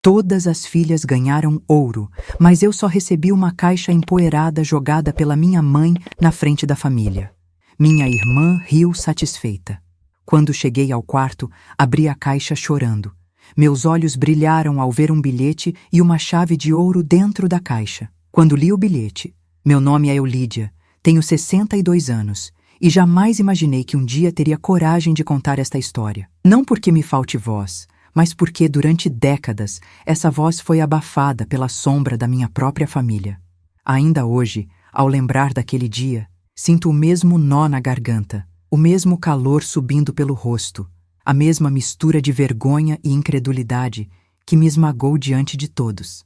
Todas as filhas ganharam ouro, mas eu só recebi uma caixa empoeirada jogada pela minha mãe na frente da família. Minha irmã riu satisfeita. Quando cheguei ao quarto, abri a caixa chorando. Meus olhos brilharam ao ver um bilhete e uma chave de ouro dentro da caixa. Quando li o bilhete, meu nome é Eulídia, tenho 62 anos e jamais imaginei que um dia teria coragem de contar esta história. Não porque me falte voz, mas porque durante décadas essa voz foi abafada pela sombra da minha própria família. Ainda hoje, ao lembrar daquele dia, sinto o mesmo nó na garganta, o mesmo calor subindo pelo rosto, a mesma mistura de vergonha e incredulidade que me esmagou diante de todos.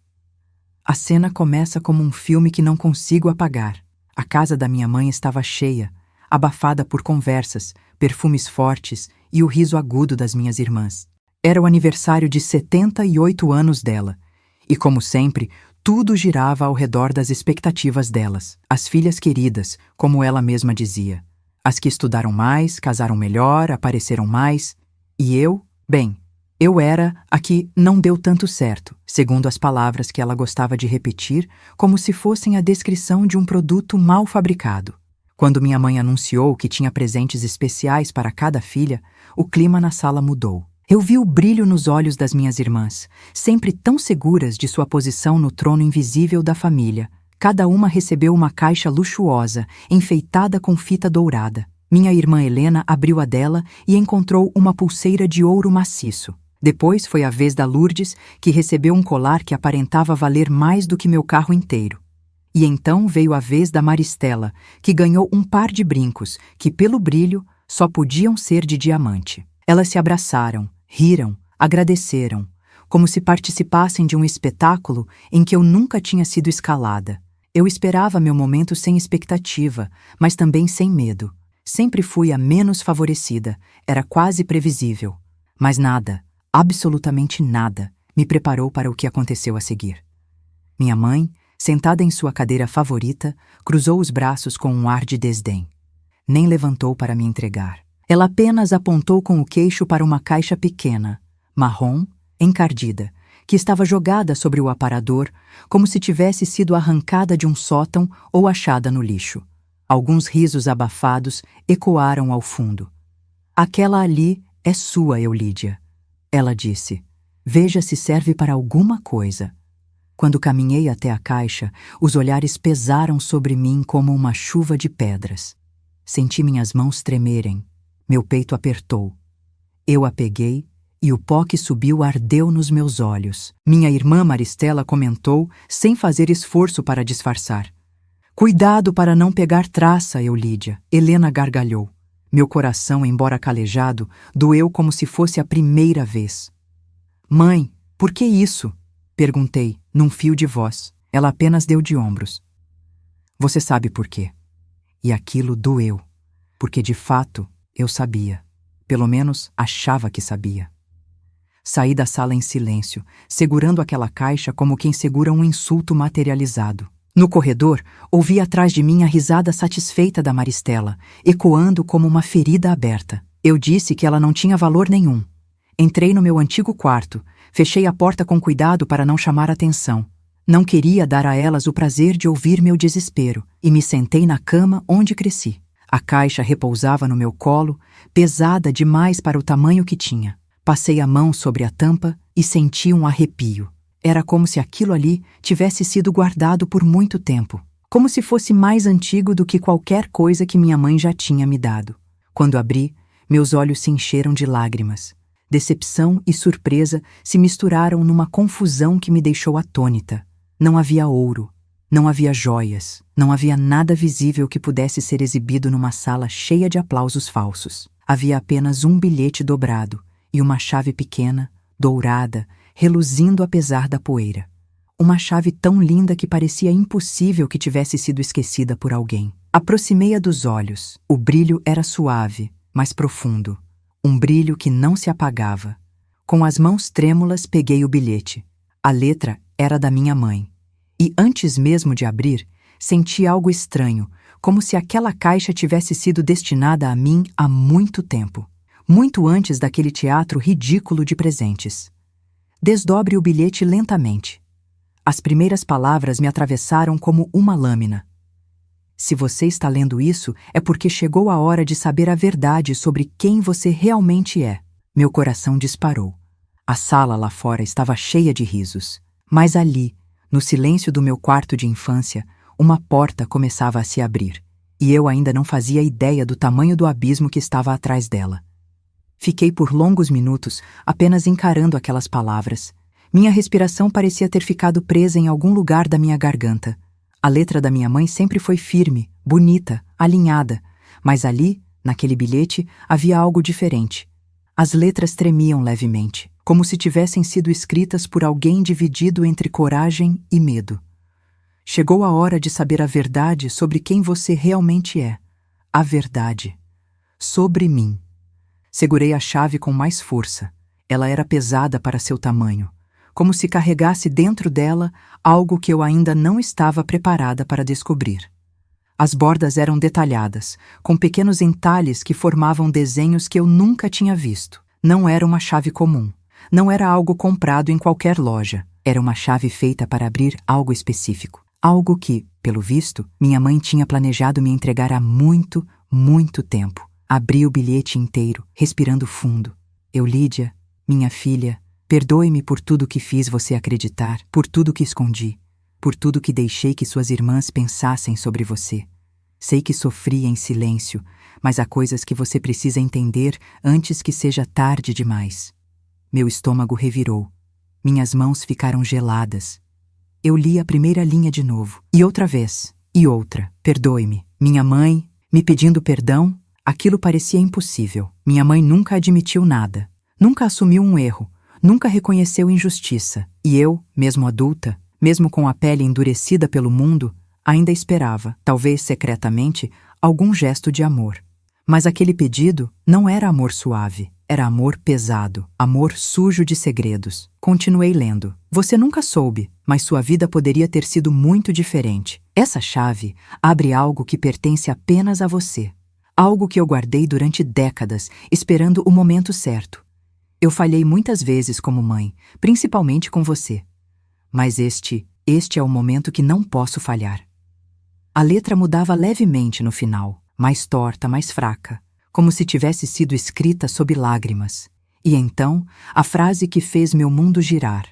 A cena começa como um filme que não consigo apagar. A casa da minha mãe estava cheia, abafada por conversas, perfumes fortes e o riso agudo das minhas irmãs. Era o aniversário de 78 anos dela, e como sempre, tudo girava ao redor das expectativas delas. As filhas queridas, como ela mesma dizia. As que estudaram mais, casaram melhor, apareceram mais. E eu, bem, eu era a que não deu tanto certo, segundo as palavras que ela gostava de repetir, como se fossem a descrição de um produto mal fabricado. Quando minha mãe anunciou que tinha presentes especiais para cada filha, o clima na sala mudou. Eu vi o brilho nos olhos das minhas irmãs, sempre tão seguras de sua posição no trono invisível da família. Cada uma recebeu uma caixa luxuosa, enfeitada com fita dourada. Minha irmã Helena abriu a dela e encontrou uma pulseira de ouro maciço. Depois foi a vez da Lourdes, que recebeu um colar que aparentava valer mais do que meu carro inteiro. E então veio a vez da Maristela, que ganhou um par de brincos, que pelo brilho só podiam ser de diamante. Elas se abraçaram, riram, agradeceram, como se participassem de um espetáculo em que eu nunca tinha sido escalada. Eu esperava meu momento sem expectativa, mas também sem medo. Sempre fui a menos favorecida, era quase previsível. Mas nada, absolutamente nada, me preparou para o que aconteceu a seguir. Minha mãe, sentada em sua cadeira favorita, cruzou os braços com um ar de desdém. Nem levantou para me entregar. Ela apenas apontou com o queixo para uma caixa pequena, marrom, encardida, que estava jogada sobre o aparador, como se tivesse sido arrancada de um sótão ou achada no lixo. Alguns risos abafados ecoaram ao fundo. "Aquela ali é sua, Eulídia", ela disse. "Veja se serve para alguma coisa." Quando caminhei até a caixa, os olhares pesaram sobre mim como uma chuva de pedras. Senti minhas mãos tremerem. Meu peito apertou. Eu a peguei e o pó que subiu ardeu nos meus olhos. Minha irmã Maristela comentou, sem fazer esforço para disfarçar. "Cuidado para não pegar traça, Eulídia." Helena gargalhou. Meu coração, embora calejado, doeu como se fosse a primeira vez. "Mãe, por que isso?" perguntei, num fio de voz. Ela apenas deu de ombros. "Você sabe por quê." E aquilo doeu, porque de fato eu sabia. Pelo menos achava que sabia. Saí da sala em silêncio, segurando aquela caixa como quem segura um insulto materializado. No corredor, ouvi atrás de mim a risada satisfeita da Maristela, ecoando como uma ferida aberta. Eu disse que ela não tinha valor nenhum. Entrei no meu antigo quarto, fechei a porta com cuidado para não chamar atenção. Não queria dar a elas o prazer de ouvir meu desespero, e me sentei na cama onde cresci. A caixa repousava no meu colo, pesada demais para o tamanho que tinha. Passei a mão sobre a tampa e senti um arrepio. Era como se aquilo ali tivesse sido guardado por muito tempo, como se fosse mais antigo do que qualquer coisa que minha mãe já tinha me dado. Quando abri, meus olhos se encheram de lágrimas. Decepção e surpresa se misturaram numa confusão que me deixou atônita. Não havia ouro, não havia joias, não havia nada visível que pudesse ser exibido numa sala cheia de aplausos falsos. Havia apenas um bilhete dobrado e uma chave pequena, dourada, reluzindo apesar da poeira. Uma chave tão linda que parecia impossível que tivesse sido esquecida por alguém. Aproximei-a dos olhos. O brilho era suave, mas profundo. Um brilho que não se apagava. Com as mãos trêmulas peguei o bilhete. A letra era da minha mãe. E antes mesmo de abrir, senti algo estranho, como se aquela caixa tivesse sido destinada a mim há muito tempo. Muito antes daquele teatro ridículo de presentes. Desdobre o bilhete lentamente. As primeiras palavras me atravessaram como uma lâmina. Se você está lendo isso, é porque chegou a hora de saber a verdade sobre quem você realmente é. Meu coração disparou. A sala lá fora estava cheia de risos. Mas ali, no silêncio do meu quarto de infância, uma porta começava a se abrir. E eu ainda não fazia ideia do tamanho do abismo que estava atrás dela. Fiquei por longos minutos apenas encarando aquelas palavras. Minha respiração parecia ter ficado presa em algum lugar da minha garganta. A letra da minha mãe sempre foi firme, bonita, alinhada, mas ali, naquele bilhete, havia algo diferente. As letras tremiam levemente, como se tivessem sido escritas por alguém dividido entre coragem e medo. Chegou a hora de saber a verdade sobre quem você realmente é. A verdade. Sobre mim. Segurei a chave com mais força. Ela era pesada para seu tamanho, como se carregasse dentro dela algo que eu ainda não estava preparada para descobrir. As bordas eram detalhadas, com pequenos entalhes que formavam desenhos que eu nunca tinha visto. Não era uma chave comum. Não era algo comprado em qualquer loja. Era uma chave feita para abrir algo específico. Algo que, pelo visto, minha mãe tinha planejado me entregar há muito, muito tempo. Abri o bilhete inteiro, respirando fundo. Lídia, minha filha, perdoe-me por tudo que fiz você acreditar, por tudo que escondi, por tudo que deixei que suas irmãs pensassem sobre você. Sei que sofri em silêncio, mas há coisas que você precisa entender antes que seja tarde demais. Meu estômago revirou. Minhas mãos ficaram geladas. Eu li a primeira linha de novo, e outra vez, e outra. Perdoe-me. Minha mãe, me pedindo perdão? Aquilo parecia impossível. Minha mãe nunca admitiu nada. Nunca assumiu um erro. Nunca reconheceu injustiça. E eu, mesmo adulta, mesmo com a pele endurecida pelo mundo, ainda esperava, talvez secretamente, algum gesto de amor. Mas aquele pedido não era amor suave. Era amor pesado, amor sujo de segredos. Continuei lendo. Você nunca soube, mas sua vida poderia ter sido muito diferente. Essa chave abre algo que pertence apenas a você. Algo que eu guardei durante décadas, esperando o momento certo. Eu falhei muitas vezes como mãe, principalmente com você. Mas este é o momento que não posso falhar. A letra mudava levemente no final, mais torta, mais fraca, como se tivesse sido escrita sob lágrimas. E então, a frase que fez meu mundo girar.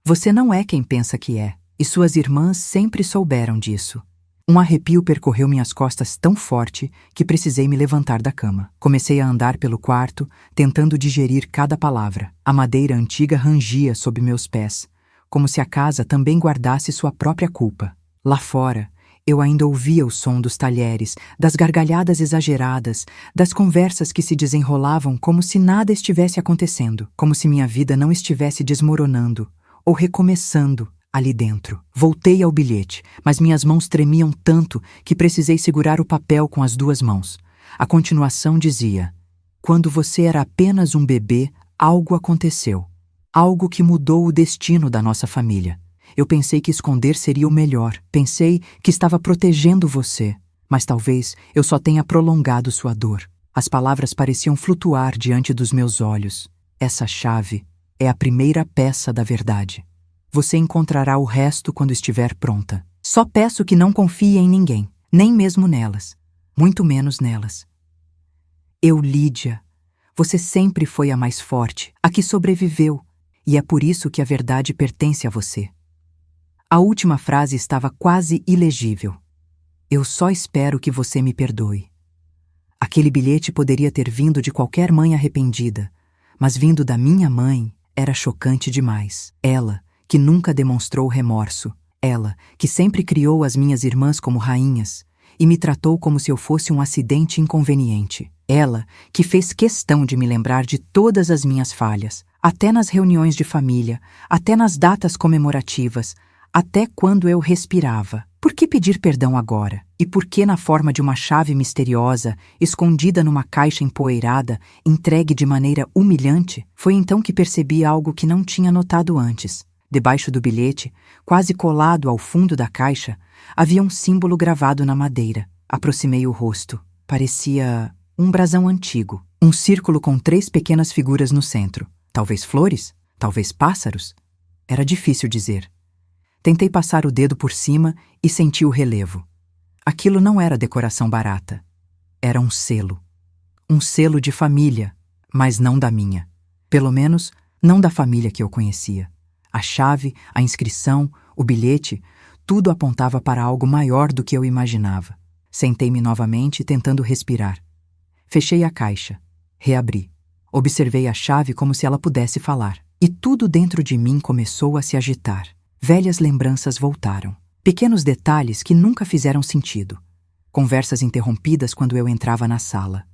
Você não é quem pensa que é, e suas irmãs sempre souberam disso. Um arrepio percorreu minhas costas tão forte que precisei me levantar da cama. Comecei a andar pelo quarto, tentando digerir cada palavra. A madeira antiga rangia sob meus pés, como se a casa também guardasse sua própria culpa. Lá fora, eu ainda ouvia o som dos talheres, das gargalhadas exageradas, das conversas que se desenrolavam como se nada estivesse acontecendo, como se minha vida não estivesse desmoronando ou recomeçando ali dentro. Voltei ao bilhete, mas minhas mãos tremiam tanto que precisei segurar o papel com as duas mãos. A continuação dizia: quando você era apenas um bebê, algo aconteceu. Algo que mudou o destino da nossa família. Eu pensei que esconder seria o melhor. Pensei que estava protegendo você. Mas talvez eu só tenha prolongado sua dor. As palavras pareciam flutuar diante dos meus olhos. Essa chave é a primeira peça da verdade. Você encontrará o resto quando estiver pronta. Só peço que não confie em ninguém, nem mesmo nelas. Muito menos nelas. Lídia, você sempre foi a mais forte, a que sobreviveu, e é por isso que a verdade pertence a você. A última frase estava quase ilegível. Eu só espero que você me perdoe. Aquele bilhete poderia ter vindo de qualquer mãe arrependida, mas vindo da minha mãe era chocante demais. Ela, que nunca demonstrou remorso. Ela, que sempre criou as minhas irmãs como rainhas e me tratou como se eu fosse um acidente inconveniente. Ela, que fez questão de me lembrar de todas as minhas falhas, até nas reuniões de família, até nas datas comemorativas, até quando eu respirava. Por que pedir perdão agora? E por que na forma de uma chave misteriosa, escondida numa caixa empoeirada, entregue de maneira humilhante? Foi então que percebi algo que não tinha notado antes. Debaixo do bilhete, quase colado ao fundo da caixa, havia um símbolo gravado na madeira. Aproximei o rosto. Parecia um brasão antigo. Um círculo com 3 pequenas figuras no centro. Talvez flores? Talvez pássaros? Era difícil dizer. Tentei passar o dedo por cima e senti o relevo. Aquilo não era decoração barata. Era um selo. Um selo de família, mas não da minha. Pelo menos, não da família que eu conhecia. A chave, a inscrição, o bilhete, tudo apontava para algo maior do que eu imaginava. Sentei-me novamente, tentando respirar. Fechei a caixa. Reabri. Observei a chave como se ela pudesse falar. E tudo dentro de mim começou a se agitar. Velhas lembranças voltaram. Pequenos detalhes que nunca fizeram sentido. Conversas interrompidas quando eu entrava na sala.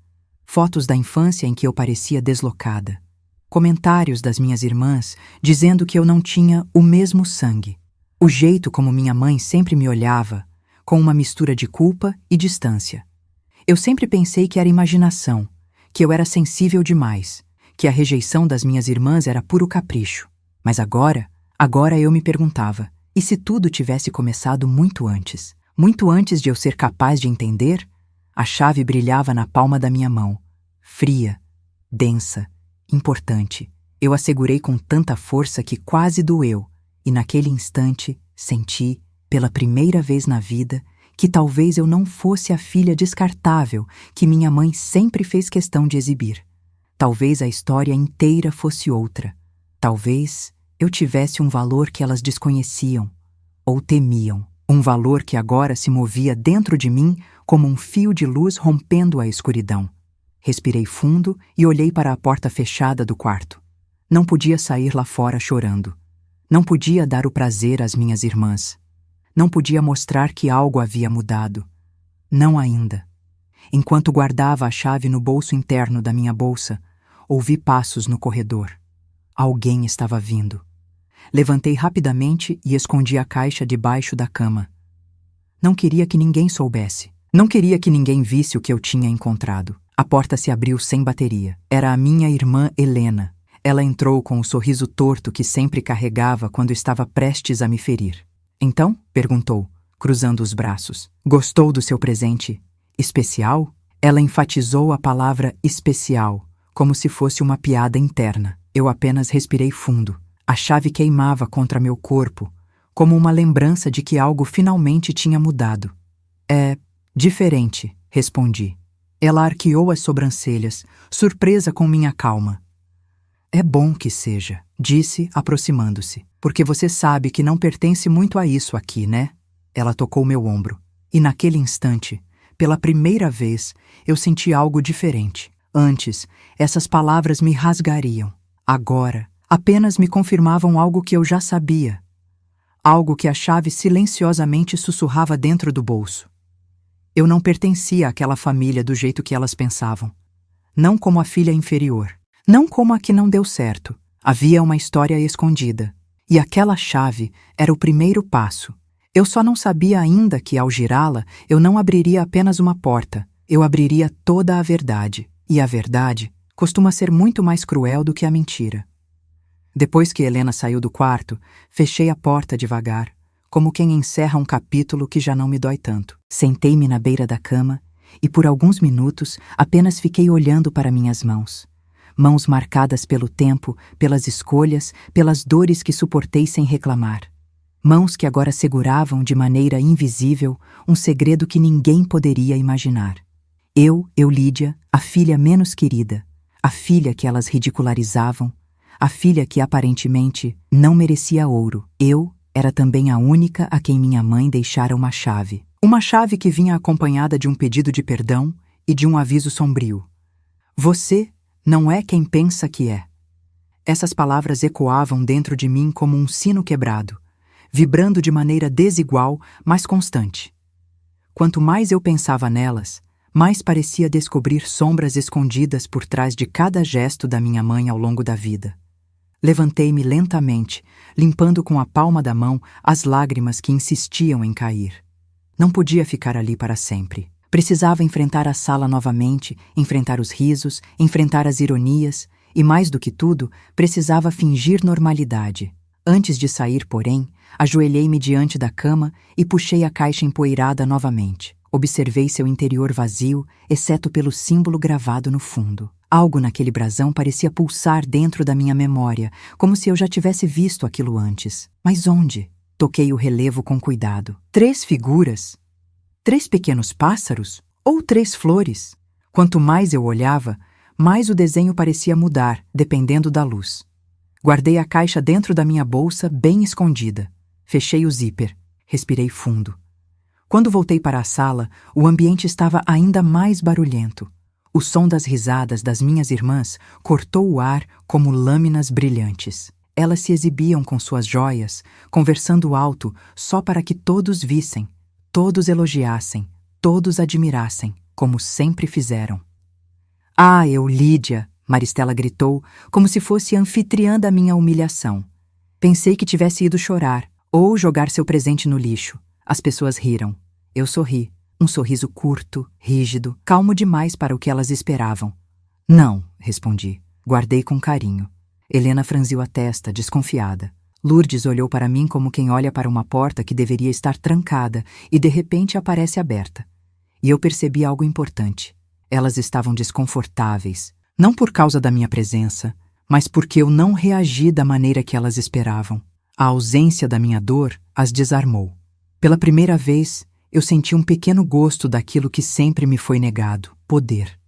Fotos da infância em que eu parecia deslocada. Comentários das minhas irmãs dizendo que eu não tinha o mesmo sangue. O jeito como minha mãe sempre me olhava, com uma mistura de culpa e distância. Eu sempre pensei que era imaginação, que eu era sensível demais, que a rejeição das minhas irmãs era puro capricho. Mas agora eu me perguntava, e se tudo tivesse começado muito antes? Muito antes de eu ser capaz de entender? A chave brilhava na palma da minha mão, fria, densa, importante. Eu a segurei com tanta força que quase doeu, e naquele instante senti, pela primeira vez na vida, que talvez eu não fosse a filha descartável que minha mãe sempre fez questão de exibir. Talvez a história inteira fosse outra. Talvez eu tivesse um valor que elas desconheciam, ou temiam. Um valor que agora se movia dentro de mim como um fio de luz rompendo a escuridão. Respirei fundo e olhei para a porta fechada do quarto. Não podia sair lá fora chorando. Não podia dar o prazer às minhas irmãs. Não podia mostrar que algo havia mudado. Não ainda. Enquanto guardava a chave no bolso interno da minha bolsa, ouvi passos no corredor. Alguém estava vindo. Levantei rapidamente e escondi a caixa debaixo da cama. Não queria que ninguém soubesse. Não queria que ninguém visse o que eu tinha encontrado. A porta se abriu sem bateria. Era a minha irmã Helena. Ela entrou com o sorriso torto que sempre carregava quando estava prestes a me ferir. Então? Perguntou, cruzando os braços. Gostou do seu presente? Especial? Ela enfatizou a palavra especial, como se fosse uma piada interna. Eu apenas respirei fundo. A chave queimava contra meu corpo, como uma lembrança de que algo finalmente tinha mudado. É diferente, respondi. Ela arqueou as sobrancelhas, surpresa com minha calma. É bom que seja, disse, aproximando-se, porque você sabe que não pertence muito a isso aqui, né? Ela tocou meu ombro, e naquele instante, pela primeira vez, eu senti algo diferente. Antes, essas palavras me rasgariam. Agora, apenas me confirmavam algo que eu já sabia. Algo que a chave silenciosamente sussurrava dentro do bolso. Eu não pertencia àquela família do jeito que elas pensavam. Não como a filha inferior. Não como a que não deu certo. Havia uma história escondida. E aquela chave era o primeiro passo. Eu só não sabia ainda que, ao girá-la, eu não abriria apenas uma porta. Eu abriria toda a verdade. E a verdade costuma ser muito mais cruel do que a mentira. Depois que Helena saiu do quarto, fechei a porta devagar, como quem encerra um capítulo que já não me dói tanto. Sentei-me na beira da cama e por alguns minutos apenas fiquei olhando para minhas mãos. Mãos marcadas pelo tempo, pelas escolhas, pelas dores que suportei sem reclamar. Mãos que agora seguravam de maneira invisível um segredo que ninguém poderia imaginar. Eu, Lídia, a filha menos querida, a filha que elas ridicularizavam, a filha que aparentemente não merecia ouro. Eu era também a única a quem minha mãe deixara uma chave. Uma chave que vinha acompanhada de um pedido de perdão e de um aviso sombrio. Você não é quem pensa que é. Essas palavras ecoavam dentro de mim como um sino quebrado, vibrando de maneira desigual, mas constante. Quanto mais eu pensava nelas, mais parecia descobrir sombras escondidas por trás de cada gesto da minha mãe ao longo da vida. Levantei-me lentamente, limpando com a palma da mão as lágrimas que insistiam em cair. Não podia ficar ali para sempre. Precisava enfrentar a sala novamente, enfrentar os risos, enfrentar as ironias e, mais do que tudo, precisava fingir normalidade. Antes de sair, porém, ajoelhei-me diante da cama e puxei a caixa empoeirada novamente. Observei seu interior vazio, exceto pelo símbolo gravado no fundo. Algo naquele brasão parecia pulsar dentro da minha memória, como se eu já tivesse visto aquilo antes. Mas onde? Toquei o relevo com cuidado. 3 figuras? 3 pequenos pássaros? Ou 3 flores? Quanto mais eu olhava, mais o desenho parecia mudar, dependendo da luz. Guardei a caixa dentro da minha bolsa, bem escondida. Fechei o zíper. Respirei fundo. Quando voltei para a sala, o ambiente estava ainda mais barulhento. O som das risadas das minhas irmãs cortou o ar como lâminas brilhantes. Elas se exibiam com suas joias, conversando alto só para que todos vissem, todos elogiassem, todos admirassem, como sempre fizeram. Ah, Lídia! Maristela gritou, como se fosse anfitriã da minha humilhação. Pensei que tivesse ido chorar, ou jogar seu presente no lixo. As pessoas riram. Eu sorri. Um sorriso curto, rígido, calmo demais para o que elas esperavam. Não, respondi. Guardei com carinho. Helena franziu a testa, desconfiada. Lourdes olhou para mim como quem olha para uma porta que deveria estar trancada e de repente aparece aberta. E eu percebi algo importante. Elas estavam desconfortáveis, não por causa da minha presença, mas porque eu não reagi da maneira que elas esperavam. A ausência da minha dor as desarmou. Pela primeira vez, eu senti um pequeno gosto daquilo que sempre me foi negado: poder.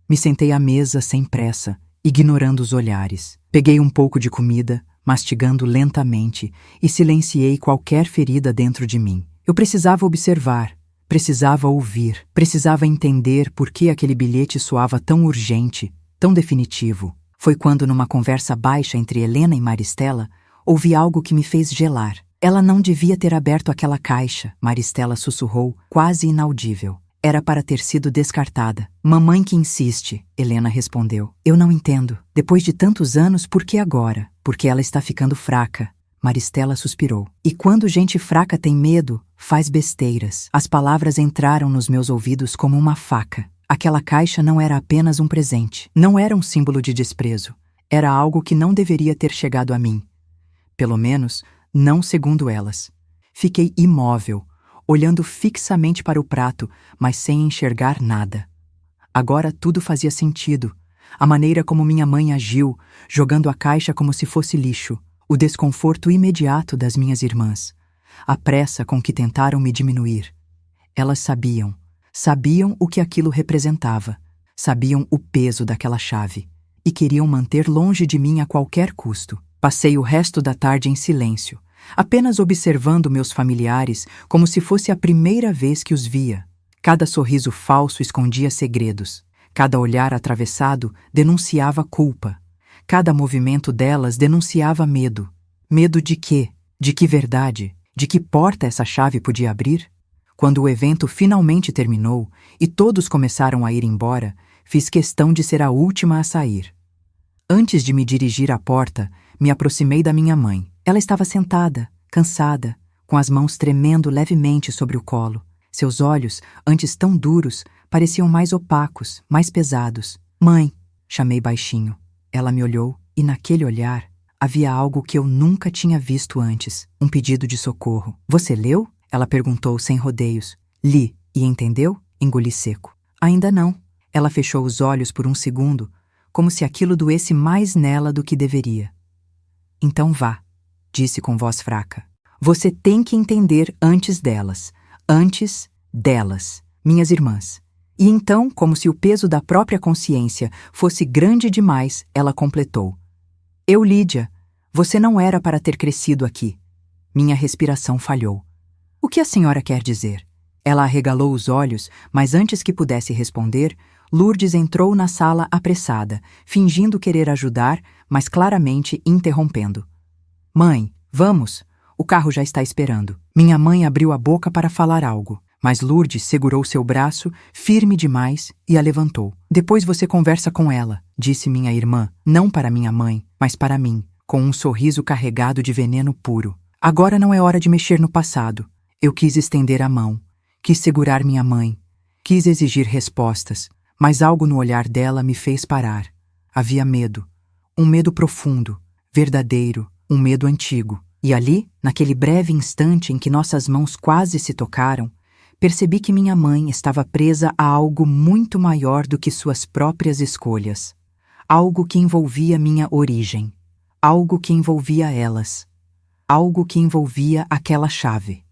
Me sentei à mesa sem pressa, ignorando os olhares. Peguei um pouco de comida, mastigando lentamente, e silenciei qualquer ferida dentro de mim. Eu precisava observar, precisava ouvir, precisava entender por que aquele bilhete soava tão urgente, tão definitivo. Foi quando, numa conversa baixa entre Helena e Maristela, ouvi algo que me fez gelar. Ela não devia ter aberto aquela caixa, Maristela sussurrou, quase inaudível. Era para ter sido descartada. Mamãe que insiste, Helena respondeu. Eu não entendo. Depois de tantos anos, por que agora? Porque ela está ficando fraca. Maristela suspirou. E quando gente fraca tem medo, faz besteiras. As palavras entraram nos meus ouvidos como uma faca. Aquela caixa não era apenas um presente. Não era um símbolo de desprezo. Era algo que não deveria ter chegado a mim. Pelo menos, não segundo elas. Fiquei imóvel, olhando fixamente para o prato, mas sem enxergar nada. Agora tudo fazia sentido. A maneira como minha mãe agiu, jogando a caixa como se fosse lixo, o desconforto imediato das minhas irmãs, a pressa com que tentaram me diminuir. Elas sabiam o que aquilo representava, sabiam o peso daquela chave, e queriam manter longe de mim a qualquer custo. Passei o resto da tarde em silêncio, apenas observando meus familiares como se fosse a primeira vez que os via. Cada sorriso falso escondia segredos. Cada olhar atravessado denunciava culpa. Cada movimento delas denunciava medo. Medo de quê? De que verdade? De que porta essa chave podia abrir? Quando o evento finalmente terminou e todos começaram a ir embora, fiz questão de ser a última a sair. Antes de me dirigir à porta, me aproximei da minha mãe. Ela estava sentada, cansada, com as mãos tremendo levemente sobre o colo. Seus olhos, antes tão duros, pareciam mais opacos, mais pesados. Mãe, chamei baixinho. Ela me olhou e naquele olhar havia algo que eu nunca tinha visto antes. Um pedido de socorro. Você leu? Ela perguntou sem rodeios. Li. E entendeu? Engoli seco. Ainda não. Ela fechou os olhos por um segundo, como se aquilo doesse mais nela do que deveria. Então vá, disse com voz fraca. Você tem que entender antes delas, minhas irmãs. E então, como se o peso da própria consciência fosse grande demais, ela completou. Lídia, você não era para ter crescido aqui. Minha respiração falhou. O que a senhora quer dizer? Ela arregalou os olhos, mas antes que pudesse responder, Lourdes entrou na sala apressada, fingindo querer ajudar, mas claramente interrompendo. Mãe, vamos! O carro já está esperando. Minha mãe abriu a boca para falar algo, mas Lourdes segurou seu braço, firme demais, e a levantou. Depois você conversa com ela, disse minha irmã, não para minha mãe, mas para mim, com um sorriso carregado de veneno puro. Agora não é hora de mexer no passado. Eu quis estender a mão, quis segurar minha mãe, quis exigir respostas, mas algo no olhar dela me fez parar. Havia medo, um medo profundo, verdadeiro, um medo antigo. E ali, naquele breve instante em que nossas mãos quase se tocaram, percebi que minha mãe estava presa a algo muito maior do que suas próprias escolhas. algo que envolvia minha origem, algo que envolvia elas, algo que envolvia aquela chave.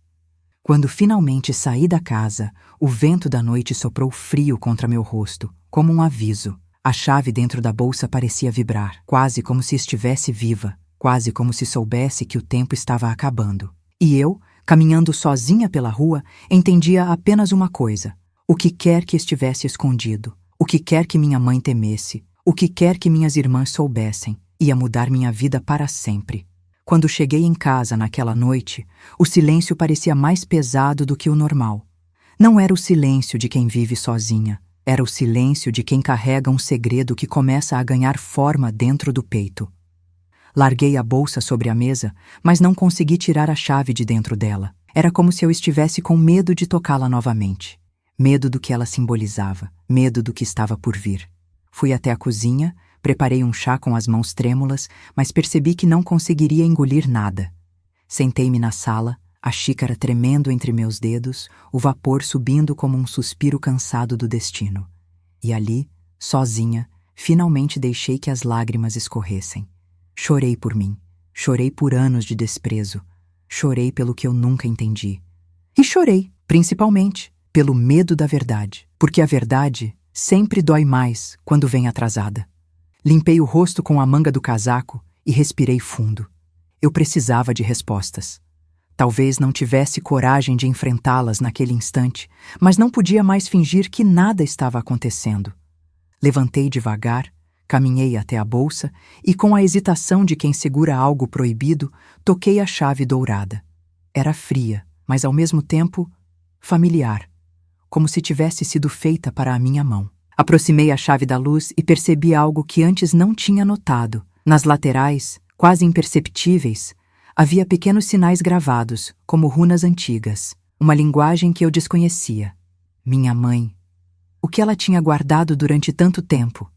Quando finalmente saí da casa, o vento da noite soprou frio contra meu rosto, como um aviso. A chave dentro da bolsa parecia vibrar, quase como se estivesse viva, quase como se soubesse que o tempo estava acabando. E eu, caminhando sozinha pela rua, entendia apenas uma coisa: o que quer que estivesse escondido, o que quer que minha mãe temesse, o que quer que minhas irmãs soubessem, ia mudar minha vida para sempre. Quando cheguei em casa naquela noite, o silêncio parecia mais pesado do que o normal. Não era o silêncio de quem vive sozinha, era o silêncio de quem carrega um segredo que começa a ganhar forma dentro do peito. Larguei a bolsa sobre a mesa, mas não consegui tirar a chave de dentro dela. Era como se eu estivesse com medo de tocá-la novamente. Medo do que ela simbolizava, medo do que estava por vir. Fui até a cozinha, preparei um chá com as mãos trêmulas, mas percebi que não conseguiria engolir nada. Sentei-me na sala, a xícara tremendo entre meus dedos, o vapor subindo como um suspiro cansado do destino. E ali, sozinha, finalmente deixei que as lágrimas escorressem. Chorei por mim, chorei por anos de desprezo, chorei pelo que eu nunca entendi. E chorei, principalmente, pelo medo da verdade, porque a verdade sempre dói mais quando vem atrasada. Limpei o rosto com a manga do casaco e respirei fundo. Eu precisava de respostas. Talvez não tivesse coragem de enfrentá-las naquele instante, mas não podia mais fingir que nada estava acontecendo. Levantei devagar, caminhei até a bolsa e, com a hesitação de quem segura algo proibido, toquei a chave dourada. Era fria, mas ao mesmo tempo familiar, como se tivesse sido feita para a minha mão. Aproximei a chave da luz e percebi algo que antes não tinha notado. Nas laterais, quase imperceptíveis, havia pequenos sinais gravados, como runas antigas, uma linguagem que eu desconhecia. Minha mãe. O que ela tinha guardado durante tanto tempo?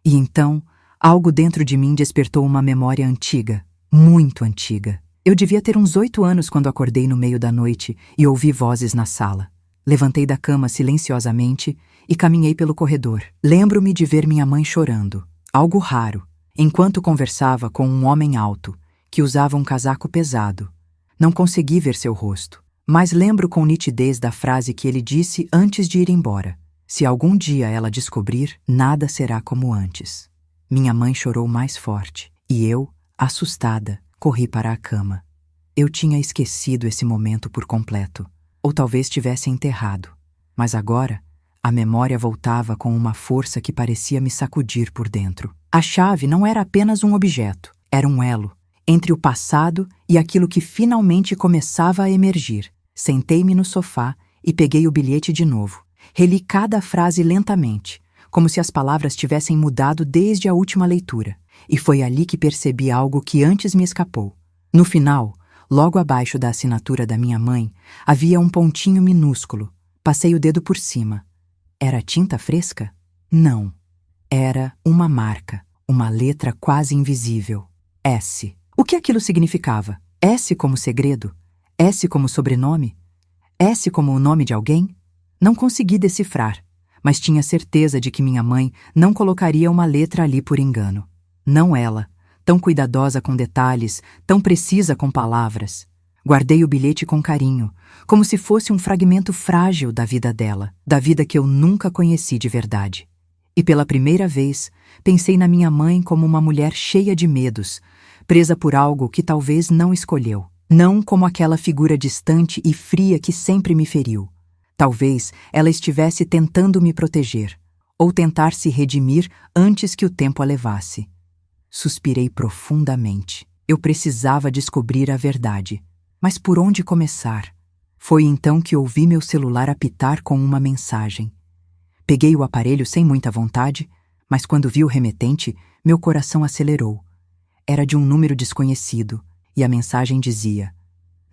E então, algo dentro de mim despertou uma memória antiga, muito antiga. Eu devia ter uns 8 anos quando acordei no meio da noite e ouvi vozes na sala. Levantei da cama silenciosamente e caminhei pelo corredor. Lembro-me de ver minha mãe chorando, algo raro, enquanto conversava com um homem alto, que usava um casaco pesado. Não consegui ver seu rosto, mas lembro com nitidez da frase que ele disse antes de ir embora: se algum dia ela descobrir, nada será como antes. Minha mãe chorou mais forte, e eu, assustada, corri para a cama. Eu tinha esquecido esse momento por completo. Ou talvez tivesse enterrado, mas agora a memória voltava com uma força que parecia me sacudir por dentro. A chave não era apenas um objeto, era um elo entre o passado e aquilo que finalmente começava a emergir. Sentei-me no sofá e peguei o bilhete de novo. Reli cada frase lentamente, como se as palavras tivessem mudado desde a última leitura, e foi ali que percebi algo que antes me escapou. No final, logo abaixo da assinatura da minha mãe, havia um pontinho minúsculo. Passei o dedo por cima. Era tinta fresca? Não. Era uma marca, uma letra quase invisível. S. O que aquilo significava? S como segredo? S como sobrenome? S como o nome de alguém? Não consegui decifrar, mas tinha certeza de que minha mãe não colocaria uma letra ali por engano. Não ela. Tão cuidadosa com detalhes, tão precisa com palavras. Guardei o bilhete com carinho, como se fosse um fragmento frágil da vida dela, da vida que eu nunca conheci de verdade. E pela primeira vez, pensei na minha mãe como uma mulher cheia de medos, presa por algo que talvez não escolheu. Não como aquela figura distante e fria que sempre me feriu. Talvez ela estivesse tentando me proteger, ou tentar se redimir antes que o tempo a levasse. Suspirei profundamente. Eu precisava descobrir a verdade. Mas por onde começar? Foi então que ouvi meu celular apitar com uma mensagem. Peguei o aparelho sem muita vontade, mas quando vi o remetente, meu coração acelerou. Era de um número desconhecido, e a mensagem dizia: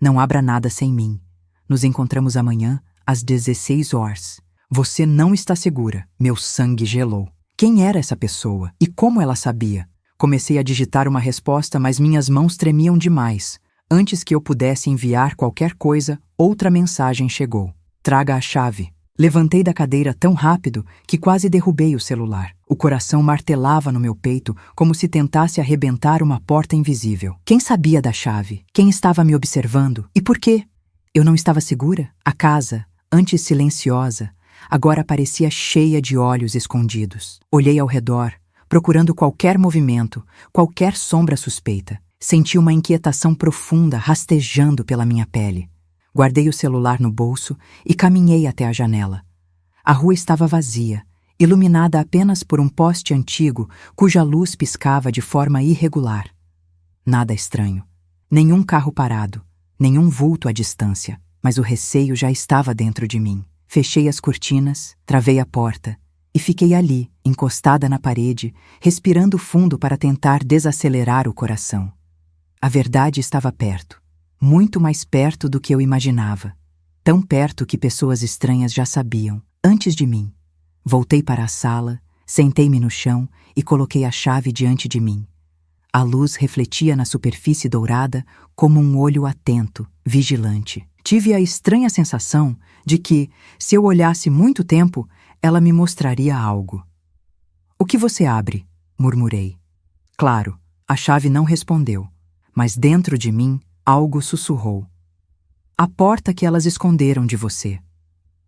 não abra nada sem mim. Nos encontramos amanhã, às 16 horas. Você não está segura. Meu sangue gelou. Quem era essa pessoa? E como ela sabia? Comecei a digitar uma resposta, mas minhas mãos tremiam demais. Antes que eu pudesse enviar qualquer coisa, outra mensagem chegou. Traga a chave. Levantei da cadeira tão rápido que quase derrubei o celular. O coração martelava no meu peito como se tentasse arrebentar uma porta invisível. Quem sabia da chave? Quem estava me observando? E por quê? Eu não estava segura? A casa, antes silenciosa, agora parecia cheia de olhos escondidos. Olhei ao redor, procurando qualquer movimento, qualquer sombra suspeita. Senti uma inquietação profunda rastejando pela minha pele. Guardei o celular no bolso e caminhei até a janela. A rua estava vazia, iluminada apenas por um poste antigo cuja luz piscava de forma irregular. Nada estranho. Nenhum carro parado, nenhum vulto à distância, mas o receio já estava dentro de mim. Fechei as cortinas, travei a porta e fiquei ali, encostada na parede, respirando fundo para tentar desacelerar o coração. A verdade estava perto. Muito mais perto do que eu imaginava. Tão perto que pessoas estranhas já sabiam, antes de mim. Voltei para a sala, sentei-me no chão e coloquei a chave diante de mim. A luz refletia na superfície dourada como um olho atento, vigilante. Tive a estranha sensação de que, se eu olhasse muito tempo, ela me mostraria algo. "O que você abre?" murmurei. Claro, a chave não respondeu, mas dentro de mim algo sussurrou. "A porta que elas esconderam de você."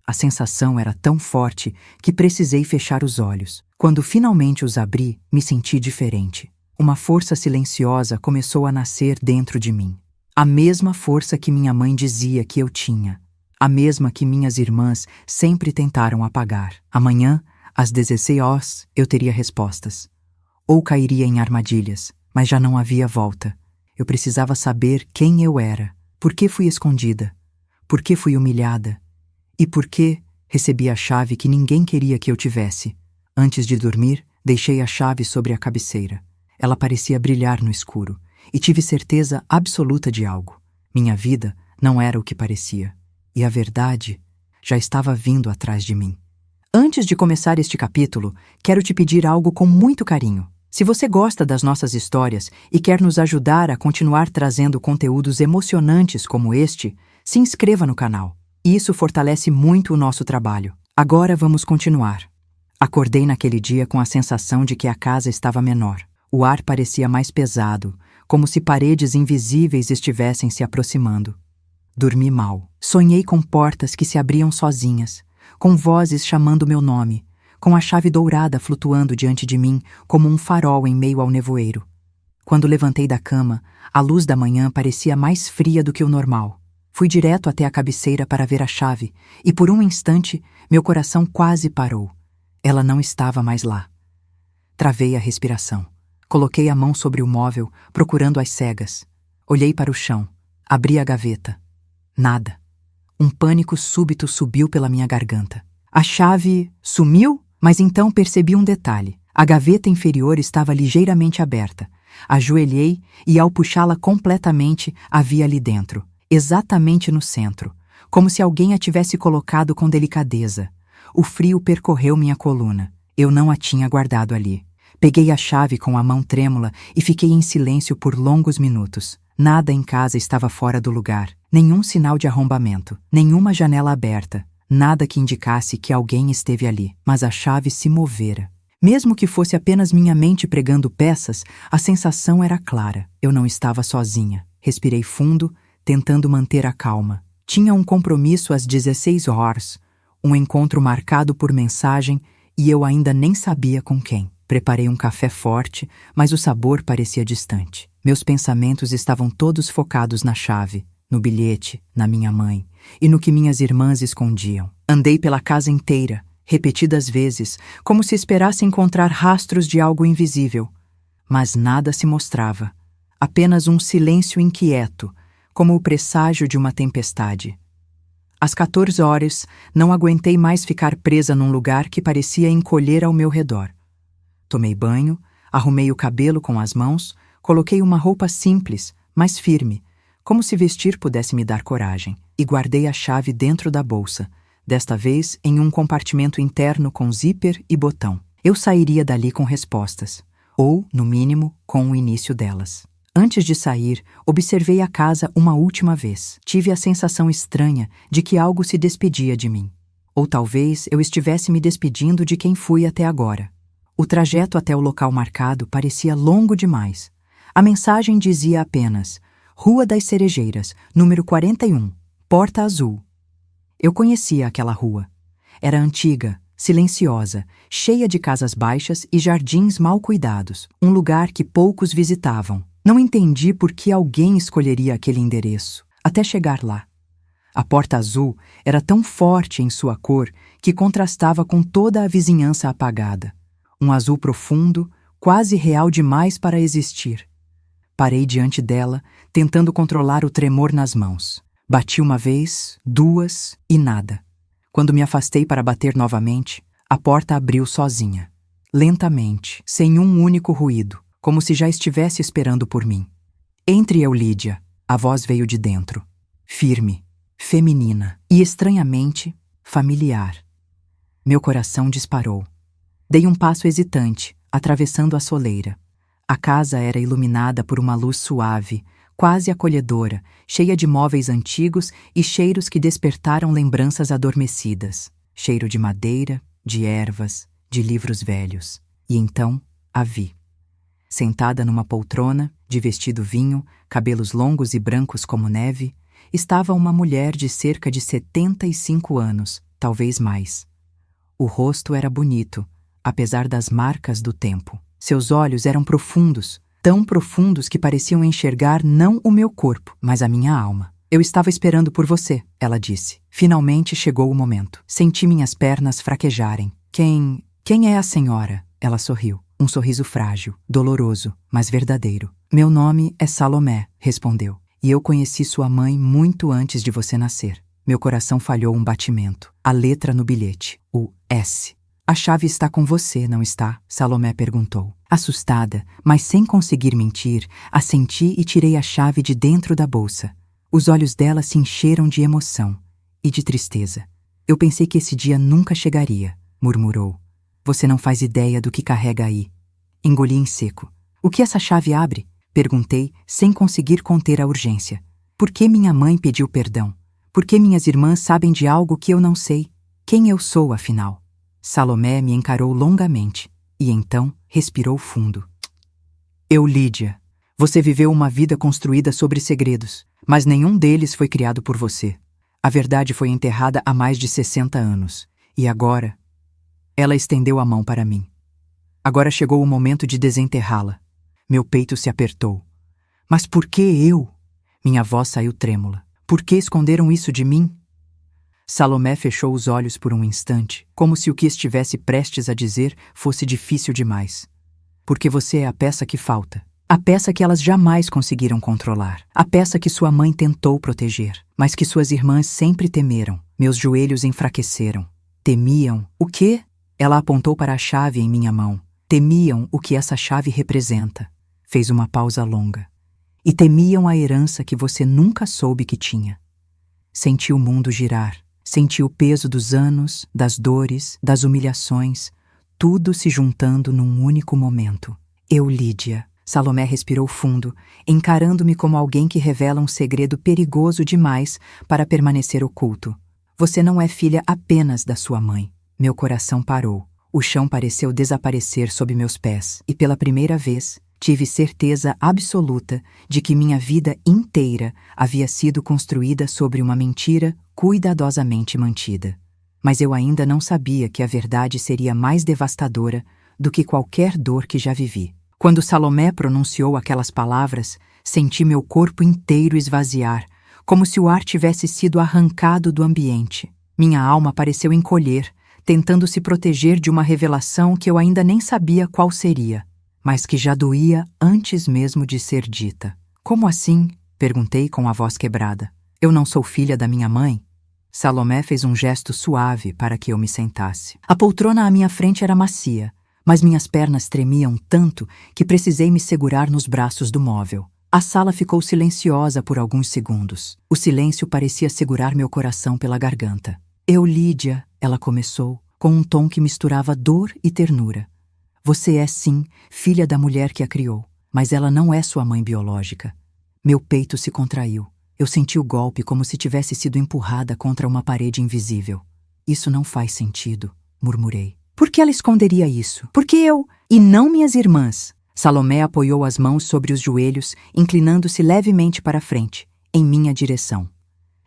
A sensação era tão forte que precisei fechar os olhos. Quando finalmente os abri, me senti diferente. Uma força silenciosa começou a nascer dentro de mim. A mesma força que minha mãe dizia que eu tinha. A mesma que minhas irmãs sempre tentaram apagar. Amanhã, às 16 horas, eu teria respostas. Ou cairia em armadilhas, mas já não havia volta. Eu precisava saber quem eu era, por que fui escondida, por que fui humilhada e por que recebi a chave que ninguém queria que eu tivesse. Antes de dormir, deixei a chave sobre a cabeceira. Ela parecia brilhar no escuro e tive certeza absoluta de algo. Minha vida não era o que parecia e a verdade já estava vindo atrás de mim. Antes de começar este capítulo, quero te pedir algo com muito carinho. Se você gosta das nossas histórias e quer nos ajudar a continuar trazendo conteúdos emocionantes como este, se inscreva no canal. Isso fortalece muito o nosso trabalho. Agora vamos continuar. Acordei naquele dia com a sensação de que a casa estava menor. O ar parecia mais pesado, como se paredes invisíveis estivessem se aproximando. Dormi mal. Sonhei com portas que se abriam sozinhas, com vozes chamando meu nome, com a chave dourada flutuando diante de mim como um farol em meio ao nevoeiro. Quando levantei da cama, a luz da manhã parecia mais fria do que o normal. Fui direto até a cabeceira para ver a chave e, por um instante, meu coração quase parou. Ela não estava mais lá. Travei a respiração. Coloquei a mão sobre o móvel, procurando às cegas. Olhei para o chão. Abri a gaveta. Nada. Um pânico súbito subiu pela minha garganta. A chave sumiu? Mas então percebi um detalhe. A gaveta inferior estava ligeiramente aberta. Ajoelhei e, ao puxá-la completamente, a vi ali dentro, exatamente no centro, como se alguém a tivesse colocado com delicadeza. O frio percorreu minha coluna. Eu não a tinha guardado ali. Peguei a chave com a mão trêmula e fiquei em silêncio por longos minutos. Nada em casa estava fora do lugar. Nenhum sinal de arrombamento, nenhuma janela aberta. Nada que indicasse que alguém esteve ali, mas a chave se movera. Mesmo que fosse apenas minha mente pregando peças, a sensação era clara. Eu não estava sozinha. Respirei fundo, tentando manter a calma. Tinha um compromisso às 16 horas, um encontro marcado por mensagem e eu ainda nem sabia com quem. Preparei um café forte, mas o sabor parecia distante. Meus pensamentos estavam todos focados na chave, no bilhete, na minha mãe e no que minhas irmãs escondiam. Andei pela casa inteira, repetidas vezes, como se esperasse encontrar rastros de algo invisível. Mas nada se mostrava. Apenas um silêncio inquieto, como o presságio de uma tempestade. Às 14 horas, não aguentei mais ficar presa num lugar que parecia encolher ao meu redor. Tomei banho, arrumei o cabelo com as mãos, coloquei uma roupa simples, mas firme, como se vestir pudesse me dar coragem, e guardei a chave dentro da bolsa, desta vez em um compartimento interno com zíper e botão. Eu sairia dali com respostas, ou, no mínimo, com o início delas. Antes de sair, observei a casa uma última vez. Tive a sensação estranha de que algo se despedia de mim. Ou talvez eu estivesse me despedindo de quem fui até agora. O trajeto até o local marcado parecia longo demais. A mensagem dizia apenas: Rua das Cerejeiras, número 41, Porta Azul. Eu conhecia aquela rua. Era antiga, silenciosa, cheia de casas baixas e jardins mal cuidados, um lugar que poucos visitavam. Não entendi por que alguém escolheria aquele endereço, até chegar lá. A Porta Azul era tão forte em sua cor que contrastava com toda a vizinhança apagada. Um azul profundo, quase real demais para existir. Parei diante dela, tentando controlar o tremor nas mãos. Bati uma vez, duas e nada. Quando me afastei para bater novamente, a porta abriu sozinha. Lentamente, sem um único ruído, como se já estivesse esperando por mim. Entre, Lídia. A voz veio de dentro. Firme, feminina e, estranhamente, familiar. Meu coração disparou. Dei um passo hesitante, atravessando a soleira. A casa era iluminada por uma luz suave, quase acolhedora, cheia de móveis antigos e cheiros que despertaram lembranças adormecidas. Cheiro de madeira, de ervas, de livros velhos. E então a vi. Sentada numa poltrona, de vestido vinho, cabelos longos e brancos como neve, estava uma mulher de cerca de 75 anos, talvez mais. O rosto era bonito, apesar das marcas do tempo. Seus olhos eram profundos, tão profundos que pareciam enxergar não o meu corpo, mas a minha alma. Eu estava esperando por você, ela disse. Finalmente chegou o momento. Senti minhas pernas fraquejarem. Quem é a senhora? Ela sorriu. Um sorriso frágil, doloroso, mas verdadeiro. Meu nome é Salomé, respondeu. E eu conheci sua mãe muito antes de você nascer. Meu coração falhou um batimento. A letra no bilhete, o S. A chave está com você, não está? Salomé perguntou. Assustada, mas sem conseguir mentir, assenti e tirei a chave de dentro da bolsa. Os olhos dela se encheram de emoção e de tristeza. Eu pensei que esse dia nunca chegaria, murmurou. Você não faz ideia do que carrega aí. Engoli em seco. O que essa chave abre? Perguntei, sem conseguir conter a urgência. Por que minha mãe pediu perdão? Por que minhas irmãs sabem de algo que eu não sei? Quem eu sou, afinal? Salomé me encarou longamente e então respirou fundo. Lídia, você viveu uma vida construída sobre segredos, mas nenhum deles foi criado por você. A verdade foi enterrada há mais de 60 anos. E agora? Ela estendeu a mão para mim. Agora chegou o momento de desenterrá-la. Meu peito se apertou. Mas por que eu? Minha voz saiu trêmula. Por que esconderam isso de mim? Salomé fechou os olhos por um instante, como se o que estivesse prestes a dizer fosse difícil demais. Porque você é a peça que falta. A peça que elas jamais conseguiram controlar. A peça que sua mãe tentou proteger, mas que suas irmãs sempre temeram. Meus joelhos enfraqueceram. Temiam. O quê? Ela apontou para a chave em minha mão. Temiam o que essa chave representa. Fez uma pausa longa. E temiam a herança que você nunca soube que tinha. Senti o mundo girar. Senti o peso dos anos, das dores, das humilhações, tudo se juntando num único momento. Lídia. Salomé respirou fundo, encarando-me como alguém que revela um segredo perigoso demais para permanecer oculto. Você não é filha apenas da sua mãe. Meu coração parou. O chão pareceu desaparecer sob meus pés e, pela primeira vez, tive certeza absoluta de que minha vida inteira havia sido construída sobre uma mentira cuidadosamente mantida. Mas eu ainda não sabia que a verdade seria mais devastadora do que qualquer dor que já vivi. Quando Salomé pronunciou aquelas palavras, senti meu corpo inteiro esvaziar, como se o ar tivesse sido arrancado do ambiente. Minha alma pareceu encolher, tentando se proteger de uma revelação que eu ainda nem sabia qual seria, mas que já doía antes mesmo de ser dita. Como assim? Perguntei com a voz quebrada. Eu não sou filha da minha mãe? Salomé fez um gesto suave para que eu me sentasse. A poltrona à minha frente era macia, mas minhas pernas tremiam tanto que precisei me segurar nos braços do móvel. A sala ficou silenciosa por alguns segundos. O silêncio parecia segurar meu coração pela garganta. Lídia, ela começou, com um tom que misturava dor e ternura. Você é, sim, filha da mulher que a criou, mas ela não é sua mãe biológica. Meu peito se contraiu. Eu senti o golpe como se tivesse sido empurrada contra uma parede invisível. Isso não faz sentido, murmurei. Por que ela esconderia isso? Porque eu, e não minhas irmãs. Salomé apoiou as mãos sobre os joelhos, inclinando-se levemente para a frente, em minha direção.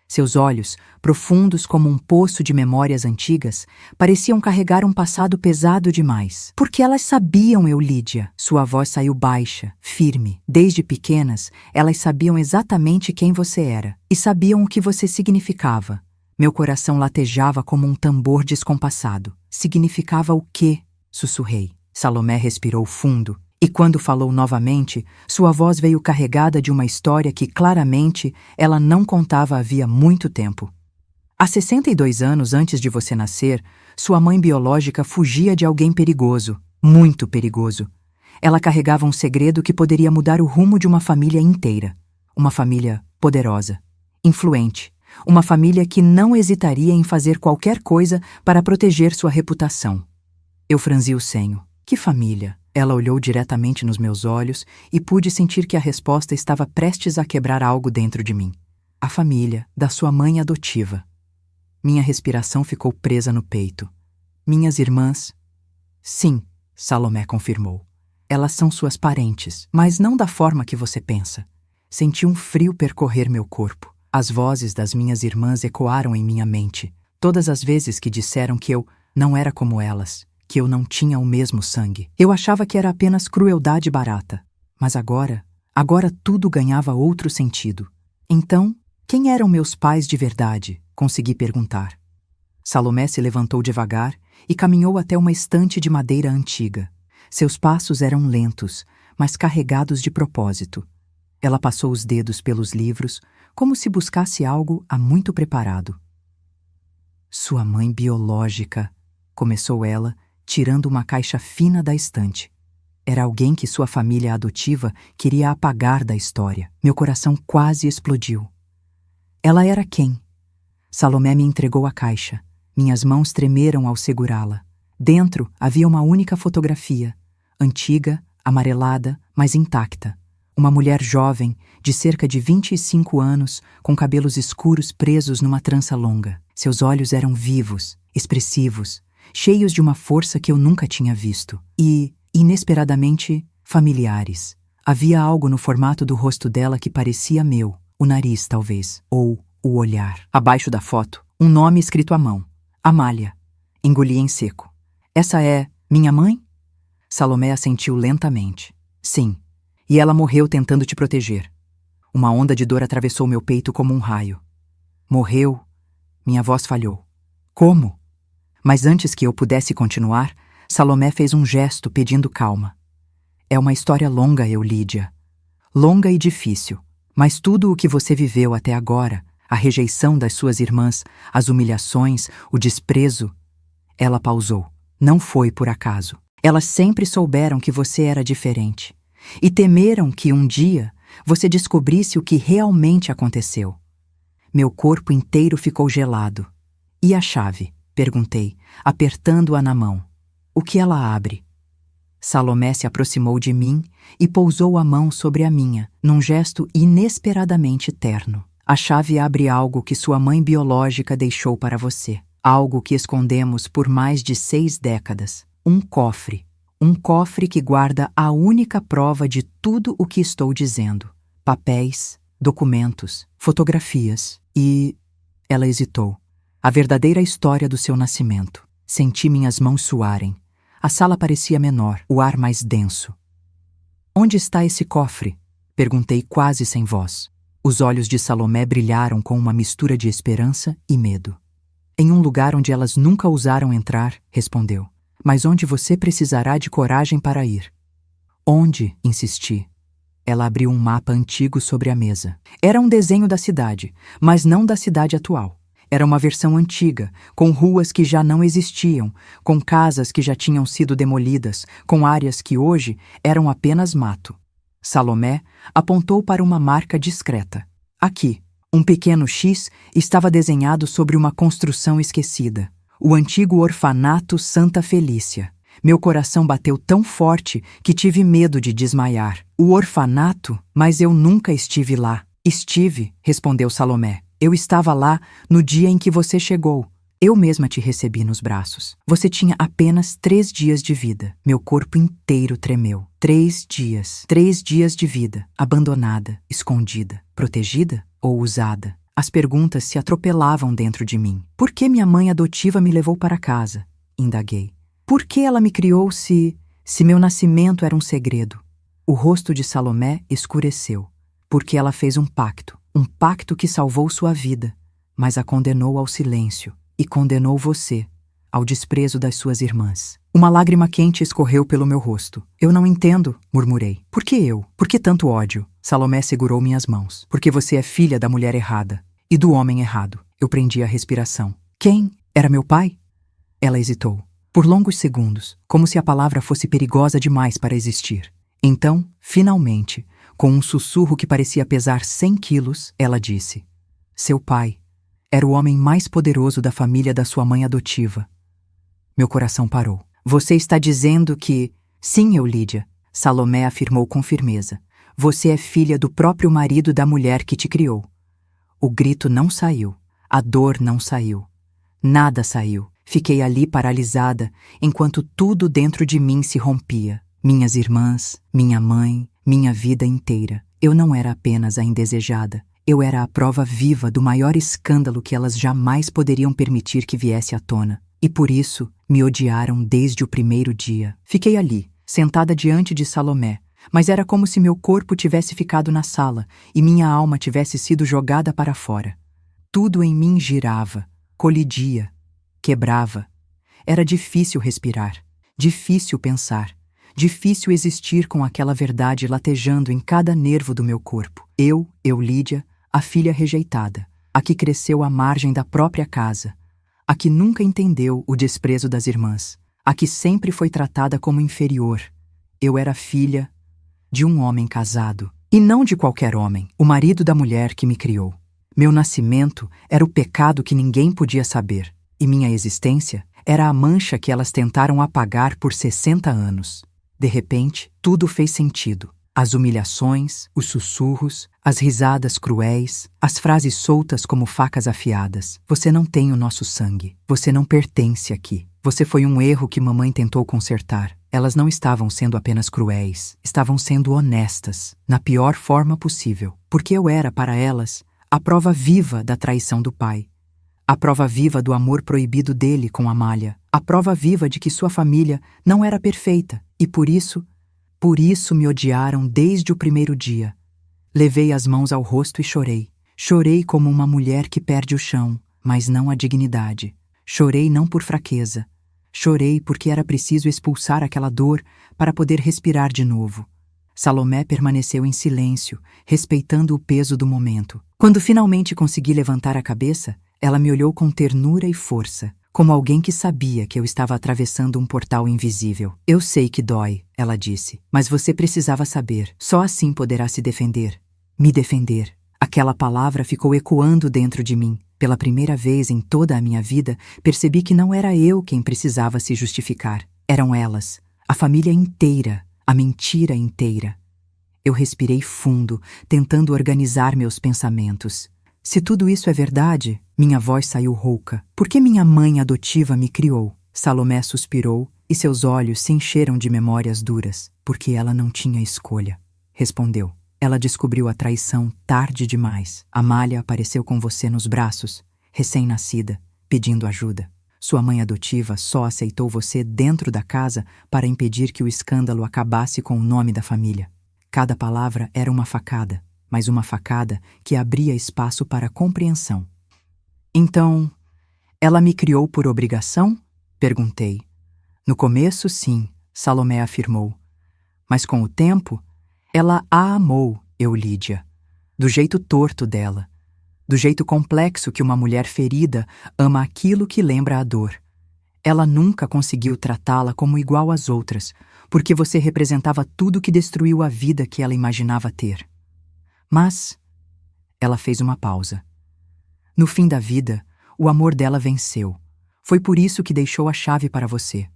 Seus olhos, profundos como um poço de memórias antigas, pareciam carregar um passado pesado demais. Porque elas sabiam, Lídia. Sua voz saiu baixa, firme. Desde pequenas, elas sabiam exatamente quem você era e sabiam o que você significava. Meu coração latejava como um tambor descompassado. Significava o quê? Sussurrei. Salomé respirou fundo. E quando falou novamente, sua voz veio carregada de uma história que, claramente, ela não contava havia muito tempo. Há 62 anos antes de você nascer, sua mãe biológica fugia de alguém perigoso, muito perigoso. Ela carregava um segredo que poderia mudar o rumo de uma família inteira. Uma família poderosa, influente, uma família que não hesitaria em fazer qualquer coisa para proteger sua reputação. Eu franzi o senho. Que família? Ela olhou diretamente nos meus olhos e pude sentir que a resposta estava prestes a quebrar algo dentro de mim. A família da sua mãe adotiva. Minha respiração ficou presa no peito. Minhas irmãs? Sim, Salomé confirmou. Elas são suas parentes, mas não da forma que você pensa. Senti um frio percorrer meu corpo. As vozes das minhas irmãs ecoaram em minha mente. Todas as vezes que disseram que eu não era como elas, que eu não tinha o mesmo sangue. Eu achava que era apenas crueldade barata. Mas agora tudo ganhava outro sentido. Então, quem eram meus pais de verdade? Consegui perguntar. Salomé se levantou devagar e caminhou até uma estante de madeira antiga. Seus passos eram lentos, mas carregados de propósito. Ela passou os dedos pelos livros, como se buscasse algo há muito preparado. Sua mãe biológica, começou ela, tirando uma caixa fina da estante. Era alguém que sua família adotiva queria apagar da história. Meu coração quase explodiu. Ela era quem? Salomé me entregou a caixa. Minhas mãos tremeram ao segurá-la. Dentro havia uma única fotografia, antiga, amarelada, mas intacta. Uma mulher jovem, de cerca de 25 anos, com cabelos escuros presos numa trança longa. Seus olhos eram vivos, expressivos, cheios de uma força que eu nunca tinha visto. E, inesperadamente, familiares. Havia algo no formato do rosto dela que parecia meu. O nariz, talvez. Ou o olhar. Abaixo da foto, um nome escrito à mão. Amália. Engoli em seco. Essa é minha mãe? Salomé assentiu lentamente. Sim. E ela morreu tentando te proteger. Uma onda de dor atravessou meu peito como um raio. Morreu? Minha voz falhou. Como? Mas antes que eu pudesse continuar, Salomé fez um gesto pedindo calma. É uma história longa, Lídia. Longa e difícil. Mas tudo o que você viveu até agora, a rejeição das suas irmãs, as humilhações, o desprezo... Ela pausou. Não foi por acaso. Elas sempre souberam que você era diferente. E temeram que um dia você descobrisse o que realmente aconteceu. Meu corpo inteiro ficou gelado. E a chave? Perguntei, apertando-a na mão. O que ela abre? Salomé se aproximou de mim e pousou a mão sobre a minha, num gesto inesperadamente terno. A chave abre algo que sua mãe biológica deixou para você. Algo que escondemos por mais de 6 décadas. Um cofre. Um cofre que guarda a única prova de tudo o que estou dizendo. Papéis, documentos, fotografias e... Ela hesitou. A verdadeira história do seu nascimento. Senti minhas mãos suarem. A sala parecia menor, o ar mais denso. Onde está esse cofre? Perguntei quase sem voz. Os olhos de Salomé brilharam com uma mistura de esperança e medo. Em um lugar onde elas nunca ousaram entrar, respondeu. Mas onde você precisará de coragem para ir. Onde? Insisti. Ela abriu um mapa antigo sobre a mesa. Era um desenho da cidade, mas não da cidade atual. Era uma versão antiga, com ruas que já não existiam, com casas que já tinham sido demolidas, com áreas que hoje eram apenas mato. Salomé apontou para uma marca discreta. Aqui, um pequeno X estava desenhado sobre uma construção esquecida. O antigo orfanato Santa Felícia. Meu coração bateu tão forte que tive medo de desmaiar. O orfanato? Mas eu nunca estive lá. Estive, respondeu Salomé. Eu estava lá no dia em que você chegou. Eu mesma te recebi nos braços. Você tinha apenas 3 dias de vida. Meu corpo inteiro tremeu. 3 dias. 3 dias de vida. Abandonada, escondida, protegida ou usada? As perguntas se atropelavam dentro de mim. Por que minha mãe adotiva me levou para casa? Indaguei. Por que ela me criou se meu nascimento era um segredo? O rosto de Salomé escureceu. Porque ela fez um pacto que salvou sua vida, mas a condenou ao silêncio. E condenou você ao desprezo das suas irmãs. Uma lágrima quente escorreu pelo meu rosto. Eu não entendo, murmurei. Por que eu? Por que tanto ódio? Salomé segurou minhas mãos. Porque você é filha da mulher errada e do homem errado. Eu prendi a respiração. Quem? Era meu pai? Ela hesitou. Por longos segundos, como se a palavra fosse perigosa demais para existir. Então, finalmente, com um sussurro que parecia pesar 100 quilos, ela disse: seu pai. Era o homem mais poderoso da família da sua mãe adotiva. Meu coração parou. Você está dizendo que... Sim, Eulídia, Salomé afirmou com firmeza. Você é filha do próprio marido da mulher que te criou. O grito não saiu. A dor não saiu. Nada saiu. Fiquei ali paralisada, enquanto tudo dentro de mim se rompia. Minhas irmãs, minha mãe, minha vida inteira. Eu não era apenas a indesejada. Eu era a prova viva do maior escândalo que elas jamais poderiam permitir que viesse à tona. E por isso, me odiaram desde o primeiro dia. Fiquei ali, sentada diante de Salomé, mas era como se meu corpo tivesse ficado na sala e minha alma tivesse sido jogada para fora. Tudo em mim girava, colidia, quebrava. Era difícil respirar, difícil pensar, difícil existir com aquela verdade latejando em cada nervo do meu corpo. Eu, Eulídia, a filha rejeitada, a que cresceu à margem da própria casa, a que nunca entendeu o desprezo das irmãs, a que sempre foi tratada como inferior. Eu era filha de um homem casado, e não de qualquer homem, o marido da mulher que me criou. Meu nascimento era o pecado que ninguém podia saber, e minha existência era a mancha que elas tentaram apagar por 60 anos. De repente, tudo fez sentido. As humilhações, os sussurros, as risadas cruéis, as frases soltas como facas afiadas. Você não tem o nosso sangue. Você não pertence aqui. Você foi um erro que mamãe tentou consertar. Elas não estavam sendo apenas cruéis. Estavam sendo honestas, na pior forma possível. Porque eu era, para elas, a prova viva da traição do pai. A prova viva do amor proibido dele com Amália. A prova viva de que sua família não era perfeita. E por isso me odiaram desde o primeiro dia. Levei as mãos ao rosto e chorei. Chorei como uma mulher que perde o chão, mas não a dignidade. Chorei não por fraqueza. Chorei porque era preciso expulsar aquela dor para poder respirar de novo. Salomé permaneceu em silêncio, respeitando o peso do momento. Quando finalmente consegui levantar a cabeça, ela me olhou com ternura e força, como alguém que sabia que eu estava atravessando um portal invisível. Eu sei que dói, ela disse, mas você precisava saber. Só assim poderá se defender. Me defender. Aquela palavra ficou ecoando dentro de mim. Pela primeira vez em toda a minha vida, percebi que não era eu quem precisava se justificar. Eram elas, a família inteira, a mentira inteira. Eu respirei fundo, tentando organizar meus pensamentos. Se tudo isso é verdade, minha voz saiu rouca. Por que minha mãe adotiva me criou? Salomé suspirou e seus olhos se encheram de memórias duras. Porque ela não tinha escolha. Respondeu. Ela descobriu a traição tarde demais. Amália apareceu com você nos braços, recém-nascida, pedindo ajuda. Sua mãe adotiva só aceitou você dentro da casa para impedir que o escândalo acabasse com o nome da família. Cada palavra era uma facada, mas uma facada que abria espaço para compreensão. Então, ela me criou por obrigação? Perguntei. No começo, sim, Salomé afirmou. Mas com o tempo, ela a amou, Eulídia, do jeito torto dela, do jeito complexo que uma mulher ferida ama aquilo que lembra a dor. Ela nunca conseguiu tratá-la como igual às outras, porque você representava tudo que destruiu a vida que ela imaginava ter. Mas ela fez uma pausa. No fim da vida, o amor dela venceu. Foi por isso que deixou a chave para você.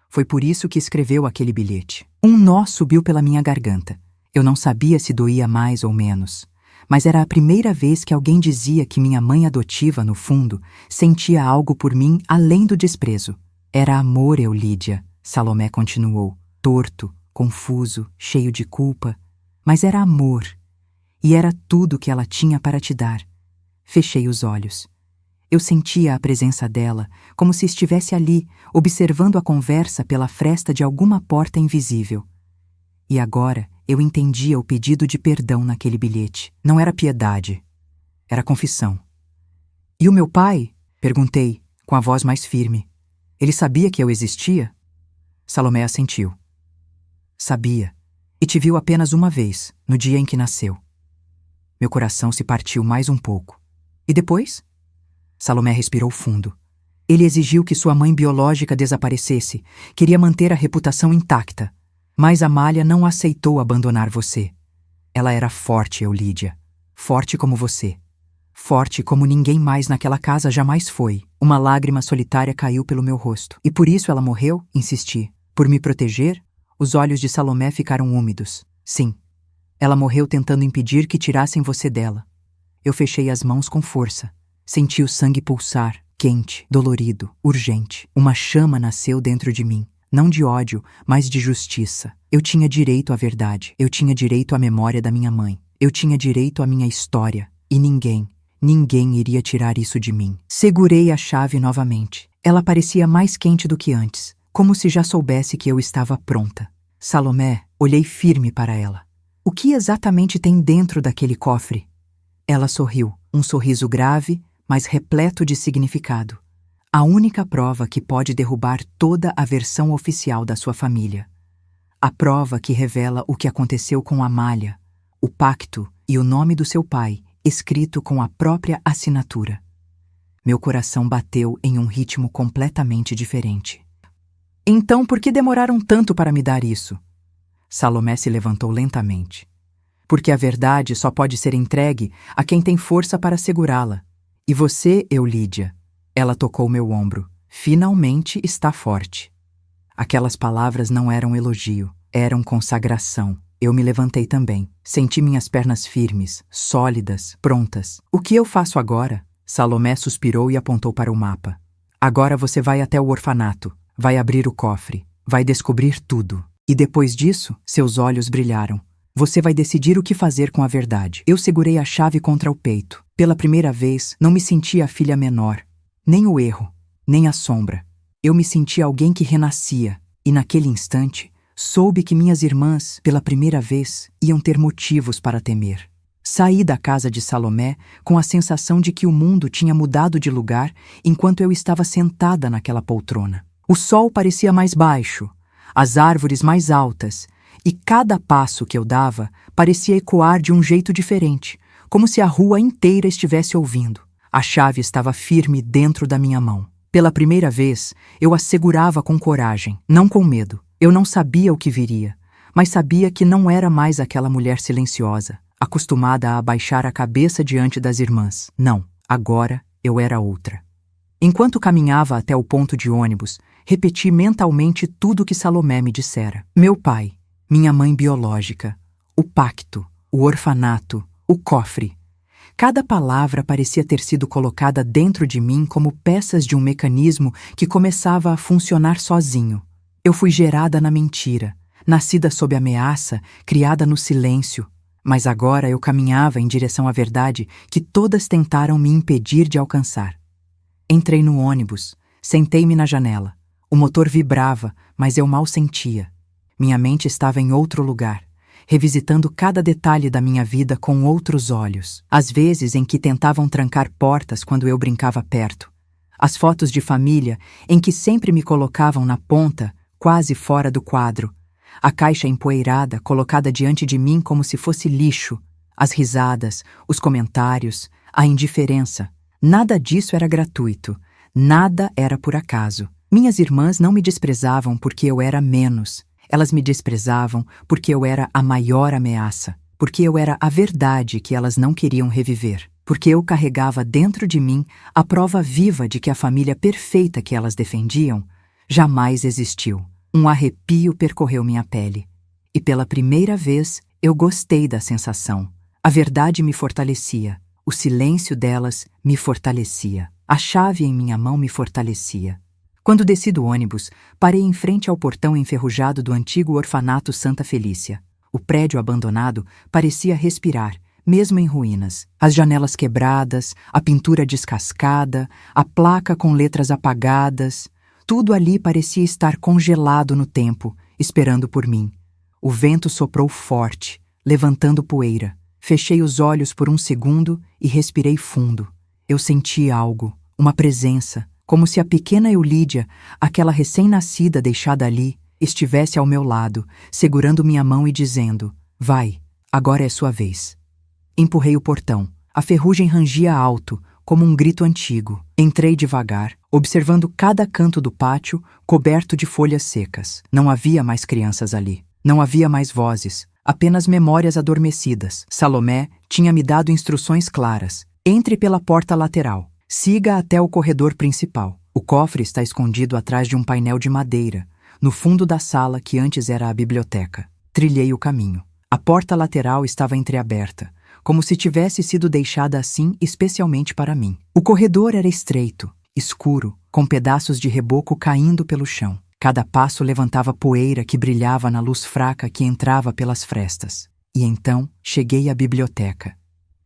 Foi por isso que escreveu aquele bilhete. Um nó subiu pela minha garganta. Eu não sabia se doía mais ou menos, mas era a primeira vez que alguém dizia que minha mãe adotiva, no fundo, sentia algo por mim além do desprezo. Era amor, Eulídia, Salomé continuou, torto, confuso, cheio de culpa, mas era amor, e era tudo que ela tinha para te dar. Fechei os olhos. Eu sentia a presença dela, como se estivesse ali, observando a conversa pela fresta de alguma porta invisível. E agora eu entendia o pedido de perdão naquele bilhete. Não era piedade, era confissão. E o meu pai? Perguntei, com a voz mais firme. Ele sabia que eu existia? Salomé assentiu. Sabia, e te viu apenas uma vez, no dia em que nasceu. Meu coração se partiu mais um pouco. E depois? Salomé respirou fundo. Ele exigiu que sua mãe biológica desaparecesse, queria manter a reputação intacta. Mas Amália não aceitou abandonar você. Ela era forte, Eulídia. Forte como você. Forte como ninguém mais naquela casa jamais foi. Uma lágrima solitária caiu pelo meu rosto. E por isso ela morreu? Insisti. Por me proteger? Os olhos de Salomé ficaram úmidos. Sim. Ela morreu tentando impedir que tirassem você dela. Eu fechei as mãos com força. Senti o sangue pulsar, quente, dolorido, urgente. Uma chama nasceu dentro de mim. Não de ódio, mas de justiça. Eu tinha direito à verdade. Eu tinha direito à memória da minha mãe. Eu tinha direito à minha história. E ninguém iria tirar isso de mim. Segurei a chave novamente. Ela parecia mais quente do que antes, como se já soubesse que eu estava pronta. Salomé, olhei firme para ela. O que exatamente tem dentro daquele cofre? Ela sorriu, um sorriso grave, mas repleto de significado. A única prova que pode derrubar toda a versão oficial da sua família. A prova que revela o que aconteceu com Amália, o pacto e o nome do seu pai, escrito com a própria assinatura. Meu coração bateu em um ritmo completamente diferente. Então, por que demoraram tanto para me dar isso? Salomé se levantou lentamente. Porque a verdade só pode ser entregue a quem tem força para segurá-la. E você, Eulídia? Ela tocou meu ombro. Finalmente está forte. Aquelas palavras não eram elogio, eram consagração. Eu me levantei também. Senti minhas pernas firmes, sólidas, prontas. O que eu faço agora? Salomé suspirou e apontou para o mapa. Agora você vai até o orfanato, vai abrir o cofre, vai descobrir tudo. E depois disso, seus olhos brilharam. Você vai decidir o que fazer com a verdade. Eu segurei a chave contra o peito. Pela primeira vez, não me senti a filha menor. Nem o erro, nem a sombra. Eu me senti alguém que renascia, e naquele instante, soube que minhas irmãs, pela primeira vez, iam ter motivos para temer. Saí da casa de Salomé com a sensação de que o mundo tinha mudado de lugar enquanto eu estava sentada naquela poltrona. O sol parecia mais baixo, as árvores mais altas, e cada passo que eu dava parecia ecoar de um jeito diferente, como se a rua inteira estivesse ouvindo. A chave estava firme dentro da minha mão. Pela primeira vez, eu a segurava com coragem, não com medo. Eu não sabia o que viria, mas sabia que não era mais aquela mulher silenciosa, acostumada a abaixar a cabeça diante das irmãs. Não, agora eu era outra. Enquanto caminhava até o ponto de ônibus, repeti mentalmente tudo o que Salomé me dissera. Meu pai, minha mãe biológica, o pacto, o orfanato, o cofre. Cada palavra parecia ter sido colocada dentro de mim como peças de um mecanismo que começava a funcionar sozinho. Eu fui gerada na mentira, nascida sob ameaça, criada no silêncio. Mas agora eu caminhava em direção à verdade que todas tentaram me impedir de alcançar. Entrei no ônibus, sentei-me na janela. O motor vibrava, mas eu mal sentia. Minha mente estava em outro lugar, revisitando cada detalhe da minha vida com outros olhos. As vezes em que tentavam trancar portas quando eu brincava perto. As fotos de família em que sempre me colocavam na ponta, quase fora do quadro. A caixa empoeirada colocada diante de mim como se fosse lixo. As risadas, os comentários, a indiferença. Nada disso era gratuito. Nada era por acaso. Minhas irmãs não me desprezavam porque eu era menos. Elas me desprezavam porque eu era a maior ameaça, porque eu era a verdade que elas não queriam reviver, porque eu carregava dentro de mim a prova viva de que a família perfeita que elas defendiam jamais existiu. Um arrepio percorreu minha pele. E pela primeira vez eu gostei da sensação. A verdade me fortalecia. O silêncio delas me fortalecia. A chave em minha mão me fortalecia. Quando desci do ônibus, parei em frente ao portão enferrujado do antigo orfanato Santa Felícia. O prédio abandonado parecia respirar, mesmo em ruínas. As janelas quebradas, a pintura descascada, a placa com letras apagadas. Tudo ali parecia estar congelado no tempo, esperando por mim. O vento soprou forte, levantando poeira. Fechei os olhos por um segundo e respirei fundo. Eu senti algo, uma presença, como se a pequena Eulídia, aquela recém-nascida deixada ali, estivesse ao meu lado, segurando minha mão e dizendo: vai, agora é sua vez. Empurrei o portão. A ferrugem rangia alto, como um grito antigo. Entrei devagar, observando cada canto do pátio, coberto de folhas secas. Não havia mais crianças ali. Não havia mais vozes, apenas memórias adormecidas. Salomé tinha me dado instruções claras. Entre pela porta lateral. Siga até o corredor principal. O cofre está escondido atrás de um painel de madeira, no fundo da sala que antes era a biblioteca. Trilhei o caminho. A porta lateral estava entreaberta, como se tivesse sido deixada assim especialmente para mim. O corredor era estreito, escuro, com pedaços de reboco caindo pelo chão. Cada passo levantava poeira que brilhava na luz fraca que entrava pelas frestas. E então cheguei à biblioteca.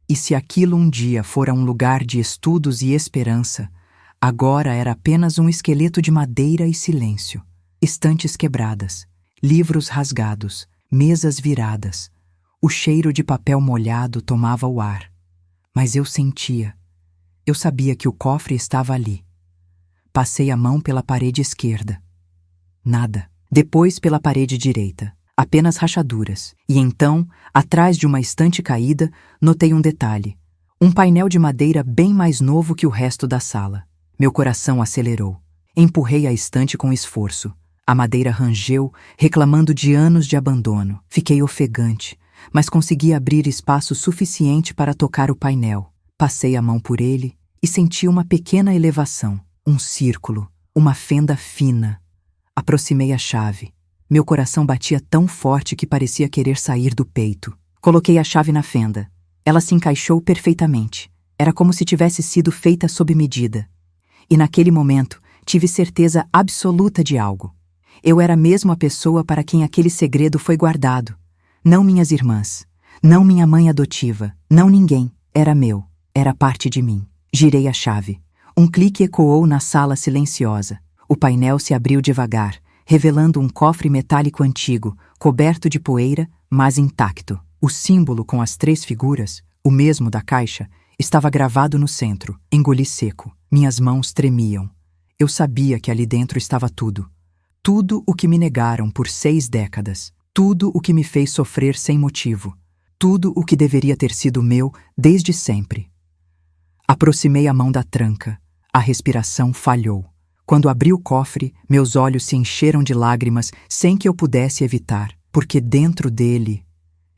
E se aquilo um dia fora um lugar de estudos e esperança, agora era apenas um esqueleto de madeira e silêncio. Estantes quebradas, livros rasgados, mesas viradas. O cheiro de papel molhado tomava o ar. Mas eu sentia. Eu sabia que o cofre estava ali. Passei a mão pela parede esquerda. Nada. Depois pela parede direita. Apenas rachaduras. E então, atrás de uma estante caída, notei um detalhe. Um painel de madeira bem mais novo que o resto da sala. Meu coração acelerou. Empurrei a estante com esforço. A madeira rangeu, reclamando de anos de abandono. Fiquei ofegante, mas consegui abrir espaço suficiente para tocar o painel. Passei a mão por ele e senti uma pequena elevação. Um círculo, uma fenda fina. Aproximei a chave. Meu coração batia tão forte que parecia querer sair do peito. Coloquei a chave na fenda. Ela se encaixou perfeitamente. Era como se tivesse sido feita sob medida. E naquele momento, tive certeza absoluta de algo. Eu era mesmo a pessoa para quem aquele segredo foi guardado. Não minhas irmãs. Não minha mãe adotiva. Não ninguém. Era meu. Era parte de mim. Girei a chave. Um clique ecoou na sala silenciosa. O painel se abriu devagar, revelando um cofre metálico antigo, coberto de poeira, mas intacto. O símbolo com as 3 figuras, o mesmo da caixa, estava gravado no centro. Engoli seco. Minhas mãos tremiam. Eu sabia que ali dentro estava tudo. Tudo o que me negaram por 6 décadas. Tudo o que me fez sofrer sem motivo. Tudo o que deveria ter sido meu desde sempre. Aproximei a mão da tranca. A respiração falhou. Quando abri o cofre, meus olhos se encheram de lágrimas sem que eu pudesse evitar, porque dentro dele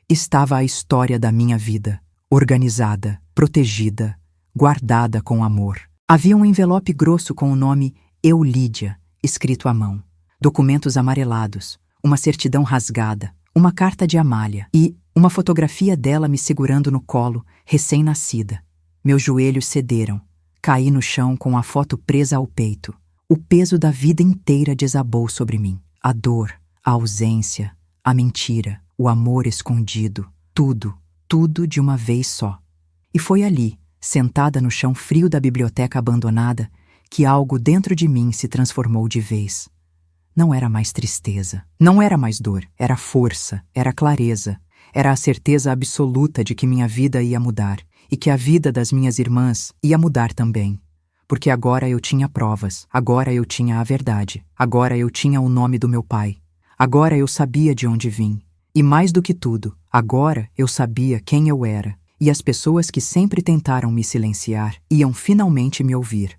estava a história da minha vida, organizada, protegida, guardada com amor. Havia um envelope grosso com o nome Eulídia, escrito à mão, documentos amarelados, uma certidão rasgada, uma carta de Amália e uma fotografia dela me segurando no colo, recém-nascida. Meus joelhos cederam. Caí no chão com a foto presa ao peito. O peso da vida inteira desabou sobre mim. A dor, a ausência, a mentira, o amor escondido. Tudo, tudo de uma vez só. E foi ali, sentada no chão frio da biblioteca abandonada, que algo dentro de mim se transformou de vez. Não era mais tristeza, não era mais dor, era força, era clareza, era a certeza absoluta de que minha vida ia mudar e que a vida das minhas irmãs ia mudar também. Porque agora eu tinha provas, agora eu tinha a verdade, agora eu tinha o nome do meu pai, agora eu sabia de onde vim. E mais do que tudo, agora eu sabia quem eu era, e as pessoas que sempre tentaram me silenciar iam finalmente me ouvir.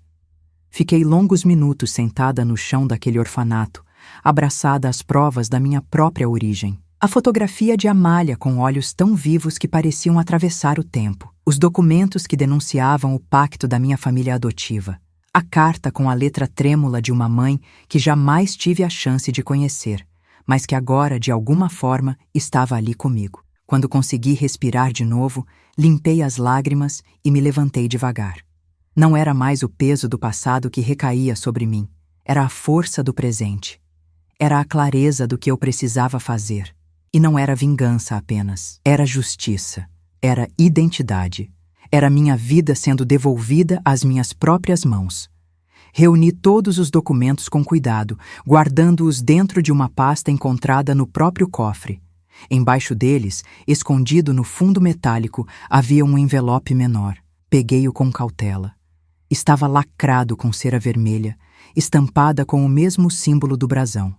Fiquei longos minutos sentada no chão daquele orfanato, abraçada às provas da minha própria origem. A fotografia de Amália com olhos tão vivos que pareciam atravessar o tempo. Os documentos que denunciavam o pacto da minha família adotiva. A carta com a letra trêmula de uma mãe que jamais tive a chance de conhecer, mas que agora, de alguma forma, estava ali comigo. Quando consegui respirar de novo, limpei as lágrimas e me levantei devagar. Não era mais o peso do passado que recaía sobre mim, era a força do presente. Era a clareza do que eu precisava fazer. E não era vingança apenas, era justiça, era identidade. Era minha vida sendo devolvida às minhas próprias mãos. Reuni todos os documentos com cuidado, guardando-os dentro de uma pasta encontrada no próprio cofre. Embaixo deles, escondido no fundo metálico, havia um envelope menor. Peguei-o com cautela. Estava lacrado com cera vermelha, estampada com o mesmo símbolo do brasão.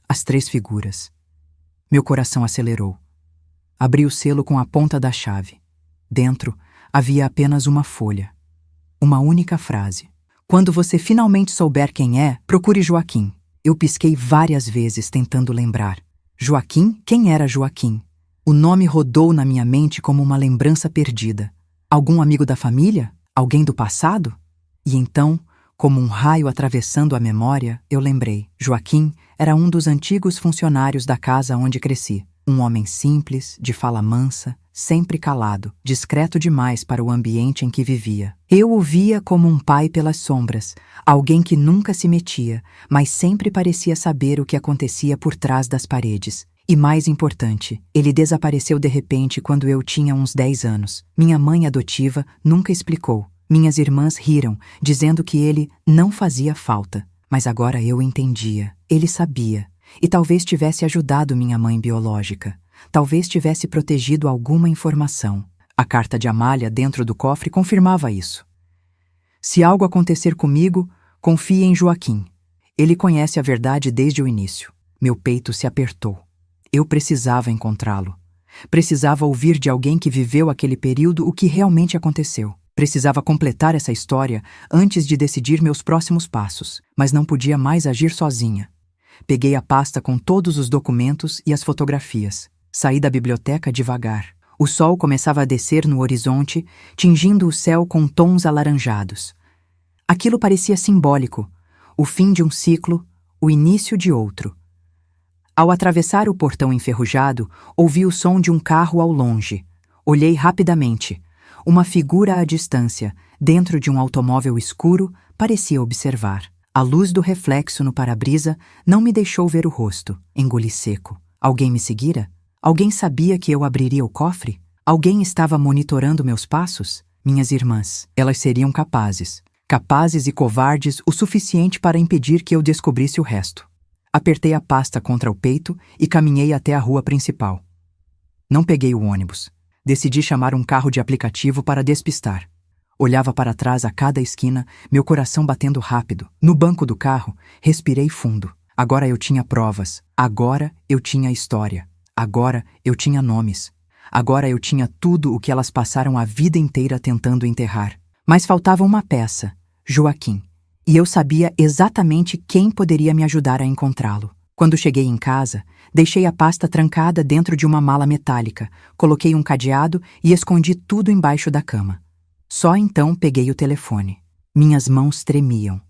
As 3 figuras. Meu coração acelerou. Abri o selo com a ponta da chave. Dentro, havia apenas uma folha. Uma única frase. Quando você finalmente souber quem é, procure Joaquim. Eu pisquei várias vezes tentando lembrar. Joaquim? Quem era Joaquim? O nome rodou na minha mente como uma lembrança perdida. Algum amigo da família? Alguém do passado? E então, como um raio atravessando a memória, eu lembrei. Joaquim era um dos antigos funcionários da casa onde cresci. Um homem simples, de fala mansa, sempre calado, discreto demais para o ambiente em que vivia. Eu o via como um pai pelas sombras, alguém que nunca se metia, mas sempre parecia saber o que acontecia por trás das paredes. E mais importante, ele desapareceu de repente quando eu tinha uns 10 anos. Minha mãe adotiva nunca explicou. Minhas irmãs riram, dizendo que ele não fazia falta. Mas agora eu entendia. Ele sabia. E talvez tivesse ajudado minha mãe biológica. Talvez tivesse protegido alguma informação. A carta de Amália dentro do cofre confirmava isso. Se algo acontecer comigo, confie em Joaquim. Ele conhece a verdade desde o início. Meu peito se apertou. Eu precisava encontrá-lo. Precisava ouvir de alguém que viveu aquele período o que realmente aconteceu. Precisava completar essa história antes de decidir meus próximos passos, mas não podia mais agir sozinha. Peguei a pasta com todos os documentos e as fotografias. Saí da biblioteca devagar. O sol começava a descer no horizonte, tingindo o céu com tons alaranjados. Aquilo parecia simbólico, o fim de um ciclo, o início de outro. Ao atravessar o portão enferrujado, ouvi o som de um carro ao longe. Olhei rapidamente. Uma figura à distância, dentro de um automóvel escuro, parecia observar. A luz do reflexo no para-brisa não me deixou ver o rosto. Engoli seco. Alguém me seguira? Alguém sabia que eu abriria o cofre? Alguém estava monitorando meus passos? Minhas irmãs. Elas seriam capazes e covardes o suficiente para impedir que eu descobrisse o resto. Apertei a pasta contra o peito e caminhei até a rua principal. Não peguei o ônibus. Decidi chamar um carro de aplicativo para despistar. Olhava para trás a cada esquina, meu coração batendo rápido. No banco do carro, respirei fundo. Agora eu tinha provas. Agora eu tinha história. Agora eu tinha nomes. Agora eu tinha tudo o que elas passaram a vida inteira tentando enterrar. Mas faltava uma peça, Joaquim. E eu sabia exatamente quem poderia me ajudar a encontrá-lo. Quando cheguei em casa, deixei a pasta trancada dentro de uma mala metálica, coloquei um cadeado e escondi tudo embaixo da cama. Só então peguei o telefone. Minhas mãos tremiam.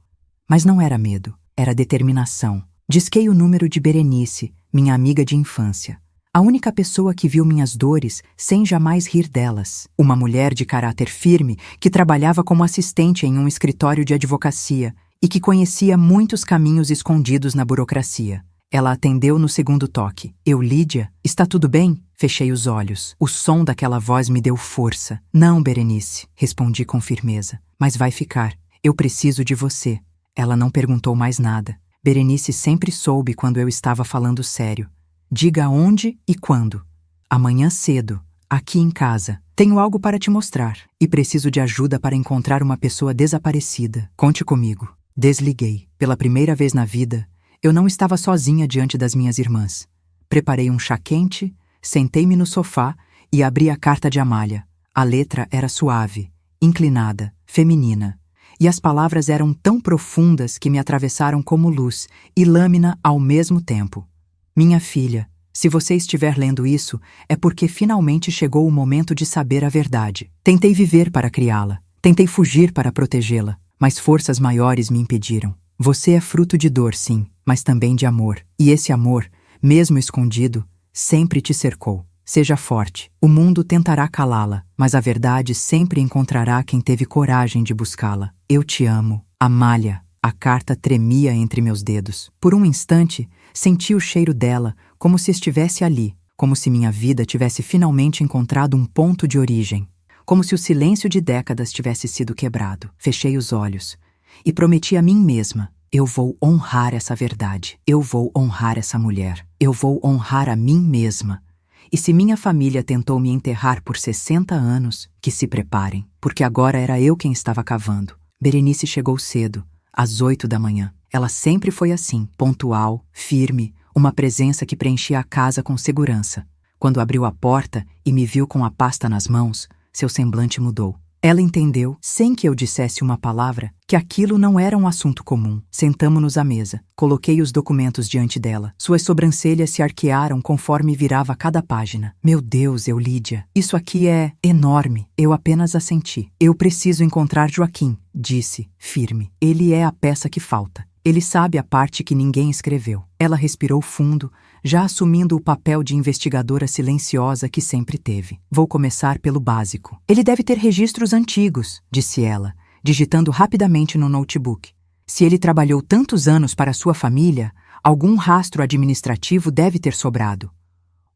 Mas não era medo, era determinação. Disquei o número de Berenice, minha amiga de infância. A única pessoa que viu minhas dores sem jamais rir delas. Uma mulher de caráter firme que trabalhava como assistente em um escritório de advocacia e que conhecia muitos caminhos escondidos na burocracia. Ela atendeu no segundo toque. Eu, Lídia, está tudo bem? Fechei os olhos. O som daquela voz me deu força. Não, Berenice, respondi com firmeza. Mas vai ficar. Eu preciso de você. Ela não perguntou mais nada. Berenice sempre soube quando eu estava falando sério. Diga onde e quando. Amanhã cedo, aqui em casa. Tenho algo para te mostrar. E preciso de ajuda para encontrar uma pessoa desaparecida. Conte comigo. Desliguei. Pela primeira vez na vida, eu não estava sozinha diante das minhas irmãs. Preparei um chá quente, sentei-me no sofá e abri a carta de Amália. A letra era suave, inclinada, feminina. E as palavras eram tão profundas que me atravessaram como luz e lâmina ao mesmo tempo. Minha filha, se você estiver lendo isso, é porque finalmente chegou o momento de saber a verdade. Tentei viver para criá-la. Tentei fugir para protegê-la, mas forças maiores me impediram. Você é fruto de dor, sim, mas também de amor. E esse amor, mesmo escondido, sempre te cercou. Seja forte. O mundo tentará calá-la, mas a verdade sempre encontrará quem teve coragem de buscá-la. Eu te amo, Amália. A carta tremia entre meus dedos. Por um instante, senti o cheiro dela, como se estivesse ali, como se minha vida tivesse finalmente encontrado um ponto de origem, como se o silêncio de décadas tivesse sido quebrado. Fechei os olhos e prometi a mim mesma: eu vou honrar essa verdade, eu vou honrar essa mulher, eu vou honrar a mim mesma. E se minha família tentou me enterrar por 60 anos, que se preparem, porque agora era eu quem estava cavando. Berenice chegou cedo, às 8 da manhã. Ela sempre foi assim, pontual, firme, uma presença que preenchia a casa com segurança. Quando abriu a porta e me viu com a pasta nas mãos, seu semblante mudou. Ela entendeu, sem que eu dissesse uma palavra, que aquilo não era um assunto comum. Sentamo-nos à mesa. Coloquei os documentos diante dela. Suas sobrancelhas se arquearam conforme virava cada página. Meu Deus, Eulídia, isso aqui é enorme. Eu apenas assenti. Eu preciso encontrar Joaquim, disse, firme. Ele é a peça que falta. Ele sabe a parte que ninguém escreveu. Ela respirou fundo, já assumindo o papel de investigadora silenciosa que sempre teve. Vou começar pelo básico. Ele deve ter registros antigos, disse ela, digitando rapidamente no notebook. Se ele trabalhou tantos anos para sua família, algum rastro administrativo deve ter sobrado.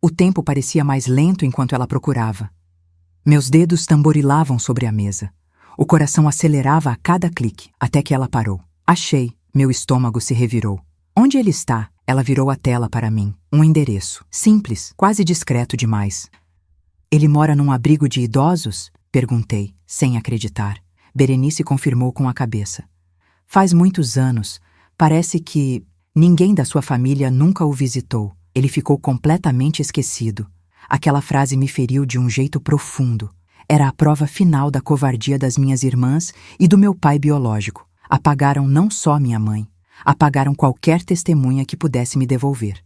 O tempo parecia mais lento enquanto ela procurava. Meus dedos tamborilavam sobre a mesa. O coração acelerava a cada clique, até que ela parou. Achei. Meu estômago se revirou. Onde ele está? Ela virou a tela para mim. Um endereço. Simples, quase discreto demais. Ele mora num abrigo de idosos? Perguntei, sem acreditar. Berenice confirmou com a cabeça. Faz muitos anos. Parece que ninguém da sua família nunca o visitou. Ele ficou completamente esquecido. Aquela frase me feriu de um jeito profundo. Era a prova final da covardia das minhas irmãs e do meu pai biológico. Apagaram não só minha mãe, apagaram qualquer testemunha que pudesse me devolver.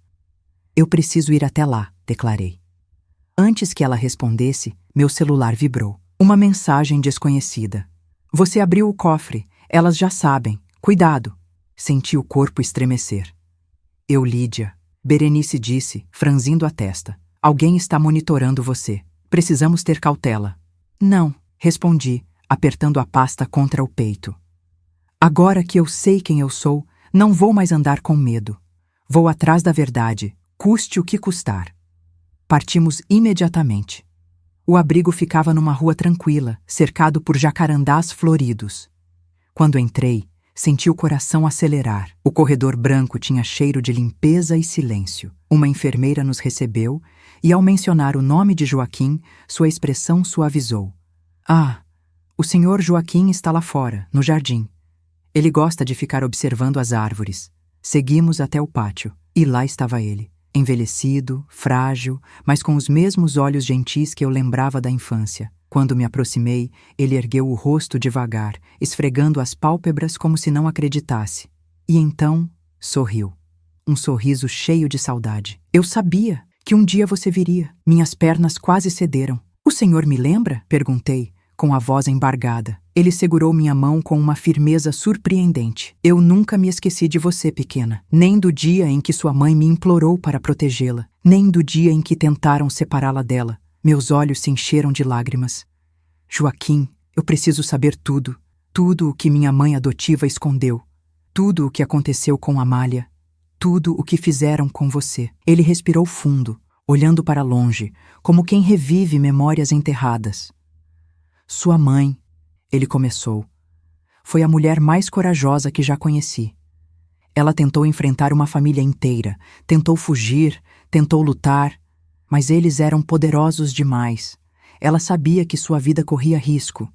Eu preciso ir até lá, declarei. Antes que ela respondesse, meu celular vibrou. Uma mensagem desconhecida. Você abriu o cofre, elas já sabem. Cuidado. Senti o corpo estremecer. Eulídia, Berenice disse, franzindo a testa. Alguém está monitorando você. Precisamos ter cautela. Não, respondi, apertando a pasta contra o peito. Agora que eu sei quem eu sou, não vou mais andar com medo. Vou atrás da verdade, custe o que custar. Partimos imediatamente. O abrigo ficava numa rua tranquila, cercado por jacarandás floridos. Quando entrei, senti o coração acelerar. O corredor branco tinha cheiro de limpeza e silêncio. Uma enfermeira nos recebeu e, ao mencionar o nome de Joaquim, sua expressão suavizou. Ah, o senhor Joaquim está lá fora, no jardim. Ele gosta de ficar observando as árvores. Seguimos até o pátio, e lá estava ele, envelhecido, frágil, mas com os mesmos olhos gentis que eu lembrava da infância. Quando me aproximei, ele ergueu o rosto devagar, esfregando as pálpebras como se não acreditasse. E então, sorriu. Um sorriso cheio de saudade. Eu sabia que um dia você viria. Minhas pernas quase cederam. O senhor me lembra? Perguntei, com a voz embargada. Ele segurou minha mão com uma firmeza surpreendente. Eu nunca me esqueci de você, pequena. Nem do dia em que sua mãe me implorou para protegê-la. Nem do dia em que tentaram separá-la dela. Meus olhos se encheram de lágrimas. Joaquim, eu preciso saber tudo. Tudo o que minha mãe adotiva escondeu. Tudo o que aconteceu com Amália. Tudo o que fizeram com você. Ele respirou fundo, olhando para longe, como quem revive memórias enterradas. Sua mãe, ele começou, foi a mulher mais corajosa que já conheci. Ela tentou enfrentar uma família inteira, tentou fugir, tentou lutar, mas eles eram poderosos demais. Ela sabia que sua vida corria risco,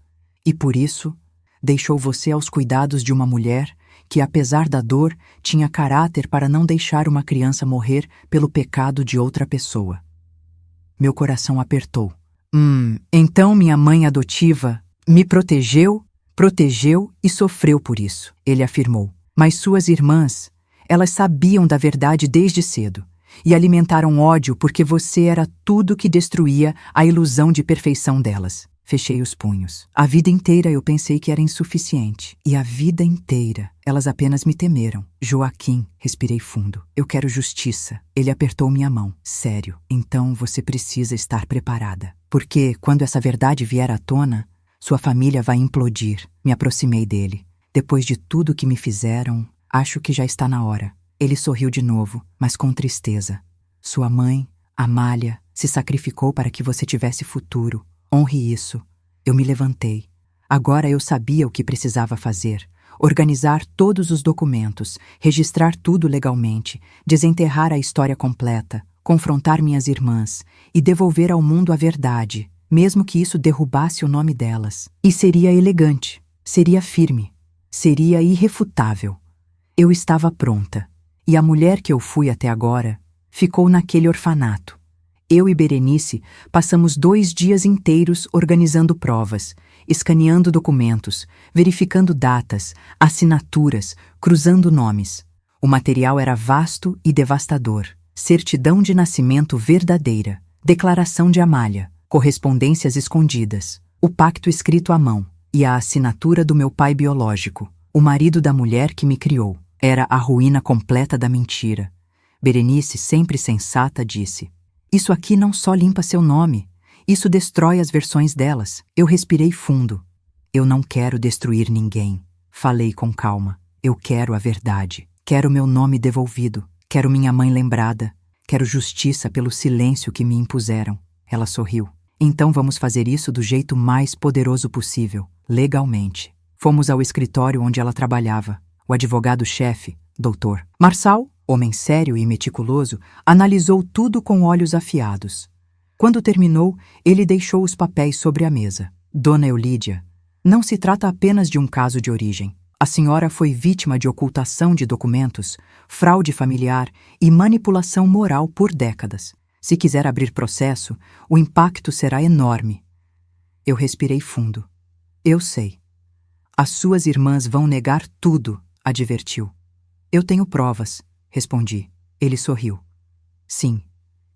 e por isso, deixou você aos cuidados de uma mulher que, apesar da dor, tinha caráter para não deixar uma criança morrer pelo pecado de outra pessoa. Meu coração apertou. Então minha mãe adotiva me protegeu e sofreu por isso, ele afirmou. Mas suas irmãs, elas sabiam da verdade desde cedo e alimentaram ódio porque você era tudo que destruía a ilusão de perfeição delas. Fechei os punhos. A vida inteira eu pensei que era insuficiente. E a vida inteira elas apenas me temeram. Joaquim, respirei fundo. Eu quero justiça. Ele apertou minha mão. Sério. Então você precisa estar preparada. Porque quando essa verdade vier à tona, sua família vai implodir. Me aproximei dele. Depois de tudo que me fizeram, acho que já está na hora. Ele sorriu de novo, mas com tristeza. Sua mãe, Amália, se sacrificou para que você tivesse futuro. Honre isso. Eu me levantei. Agora eu sabia o que precisava fazer. Organizar todos os documentos, registrar tudo legalmente, desenterrar a história completa, confrontar minhas irmãs e devolver ao mundo a verdade, mesmo que isso derrubasse o nome delas. E seria elegante, seria firme, seria irrefutável. Eu estava pronta. E a mulher que eu fui até agora ficou naquele orfanato. Eu e Berenice passamos 2 dias inteiros organizando provas, escaneando documentos, verificando datas, assinaturas, cruzando nomes. O material era vasto e devastador. Certidão de nascimento verdadeira, declaração de Amália, correspondências escondidas, o pacto escrito à mão e a assinatura do meu pai biológico, o marido da mulher que me criou. Era a ruína completa da mentira. Berenice, sempre sensata, disse: "Isso aqui não só limpa seu nome, isso destrói as versões delas." Eu respirei fundo. Eu não quero destruir ninguém. Falei com calma. Eu quero a verdade. Quero meu nome devolvido. Quero minha mãe lembrada. Quero justiça pelo silêncio que me impuseram. Ela sorriu. Então vamos fazer isso do jeito mais poderoso possível, legalmente. Fomos ao escritório onde ela trabalhava. O advogado-chefe, Dr. Marçal, homem sério e meticuloso, analisou tudo com olhos afiados. Quando terminou, ele deixou os papéis sobre a mesa. Dona Eulídia, não se trata apenas de um caso de origem. A senhora foi vítima de ocultação de documentos, fraude familiar e manipulação moral por décadas. Se quiser abrir processo, o impacto será enorme. Eu respirei fundo. Eu sei. As suas irmãs vão negar tudo, advertiu. Eu tenho provas, respondi. Ele sorriu. Sim.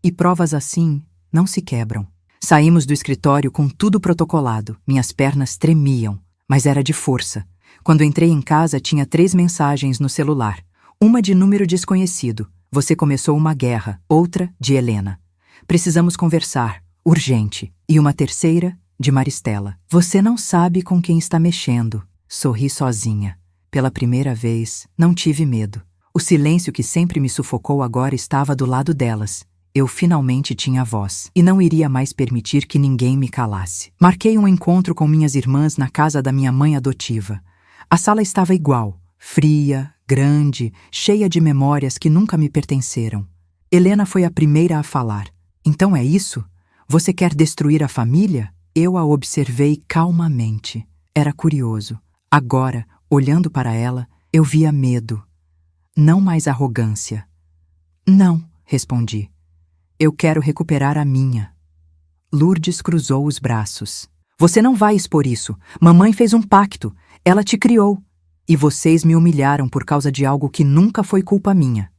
E provas assim não se quebram. Saímos do escritório com tudo protocolado. Minhas pernas tremiam, mas era de força. Quando entrei em casa, tinha 3 mensagens no celular. Uma de número desconhecido. Você começou uma guerra. Outra, de Helena. Precisamos conversar. Urgente. E uma terceira, de Maristela. Você não sabe com quem está mexendo. Sorri sozinha. Pela primeira vez, não tive medo. O silêncio que sempre me sufocou agora estava do lado delas. Eu finalmente tinha voz, e não iria mais permitir que ninguém me calasse. Marquei um encontro com minhas irmãs na casa da minha mãe adotiva. A sala estava igual, fria, grande, cheia de memórias que nunca me pertenceram. Helena foi a primeira a falar. Então é isso? Você quer destruir a família? Eu a observei calmamente. Era curioso. Agora, olhando para ela, eu via medo. Não mais arrogância. Não, respondi. Eu quero recuperar a minha. Lourdes cruzou os braços. Você não vai expor isso. Mamãe fez um pacto. Ela te criou. E vocês me humilharam por causa de algo que nunca foi culpa minha.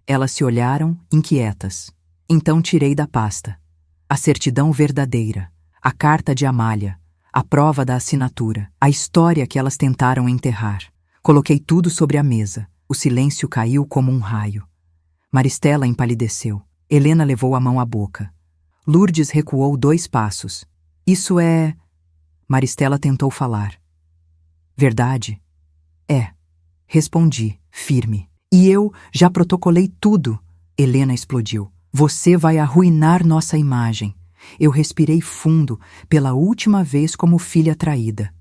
Elas se olharam, inquietas. Então tirei da pasta a certidão verdadeira, a carta de Amália, a prova da assinatura, a história que elas tentaram enterrar. Coloquei tudo sobre a mesa. O silêncio caiu como um raio. Maristela empalideceu. Helena levou a mão à boca. Lourdes recuou 2 passos. Isso é... Maristela tentou falar. Verdade? É. Respondi, firme. E eu já protocolei tudo. Helena explodiu. Você vai arruinar nossa imagem. Eu respirei fundo, pela última vez como filha traída.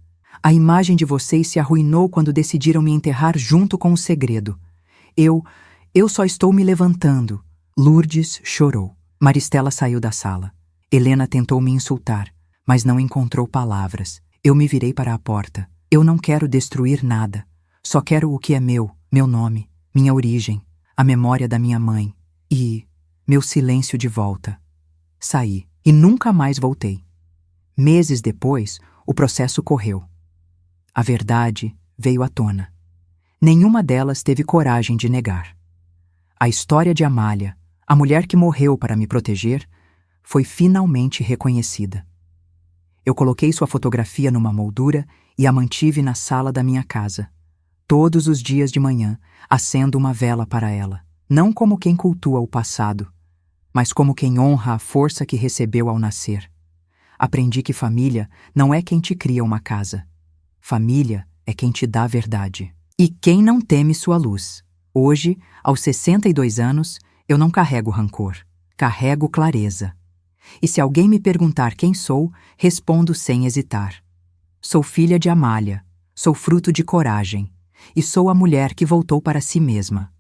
A imagem de vocês se arruinou quando decidiram me enterrar junto com o segredo. Eu só estou me levantando. Lourdes chorou. Maristela saiu da sala. Helena tentou me insultar, mas não encontrou palavras. Eu me virei para a porta. Eu não quero destruir nada. Só quero o que é meu nome, minha origem, a memória da minha mãe e meu silêncio de volta. Saí e nunca mais voltei. Meses depois, o processo correu. A verdade veio à tona. Nenhuma delas teve coragem de negar. A história de Amália, a mulher que morreu para me proteger, foi finalmente reconhecida. Eu coloquei sua fotografia numa moldura e a mantive na sala da minha casa. Todos os dias de manhã, acendo uma vela para ela, não como quem cultua o passado, mas como quem honra a força que recebeu ao nascer. Aprendi que família não é quem te cria uma casa. Família é quem te dá a verdade. E quem não teme sua luz. Hoje, aos 62 anos, eu não carrego rancor. Carrego clareza. E se alguém me perguntar quem sou, respondo sem hesitar. Sou filha de Amália, sou fruto de coragem, e sou a mulher que voltou para si mesma.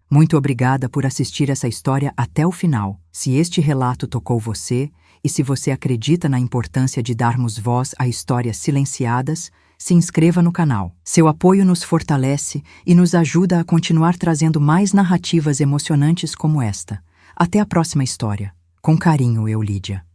Muito obrigada por assistir essa história até o final. Se este relato tocou você, e se você acredita na importância de darmos voz a histórias silenciadas, se inscreva no canal. Seu apoio nos fortalece e nos ajuda a continuar trazendo mais narrativas emocionantes como esta. Até a próxima história. Com carinho, Lídia.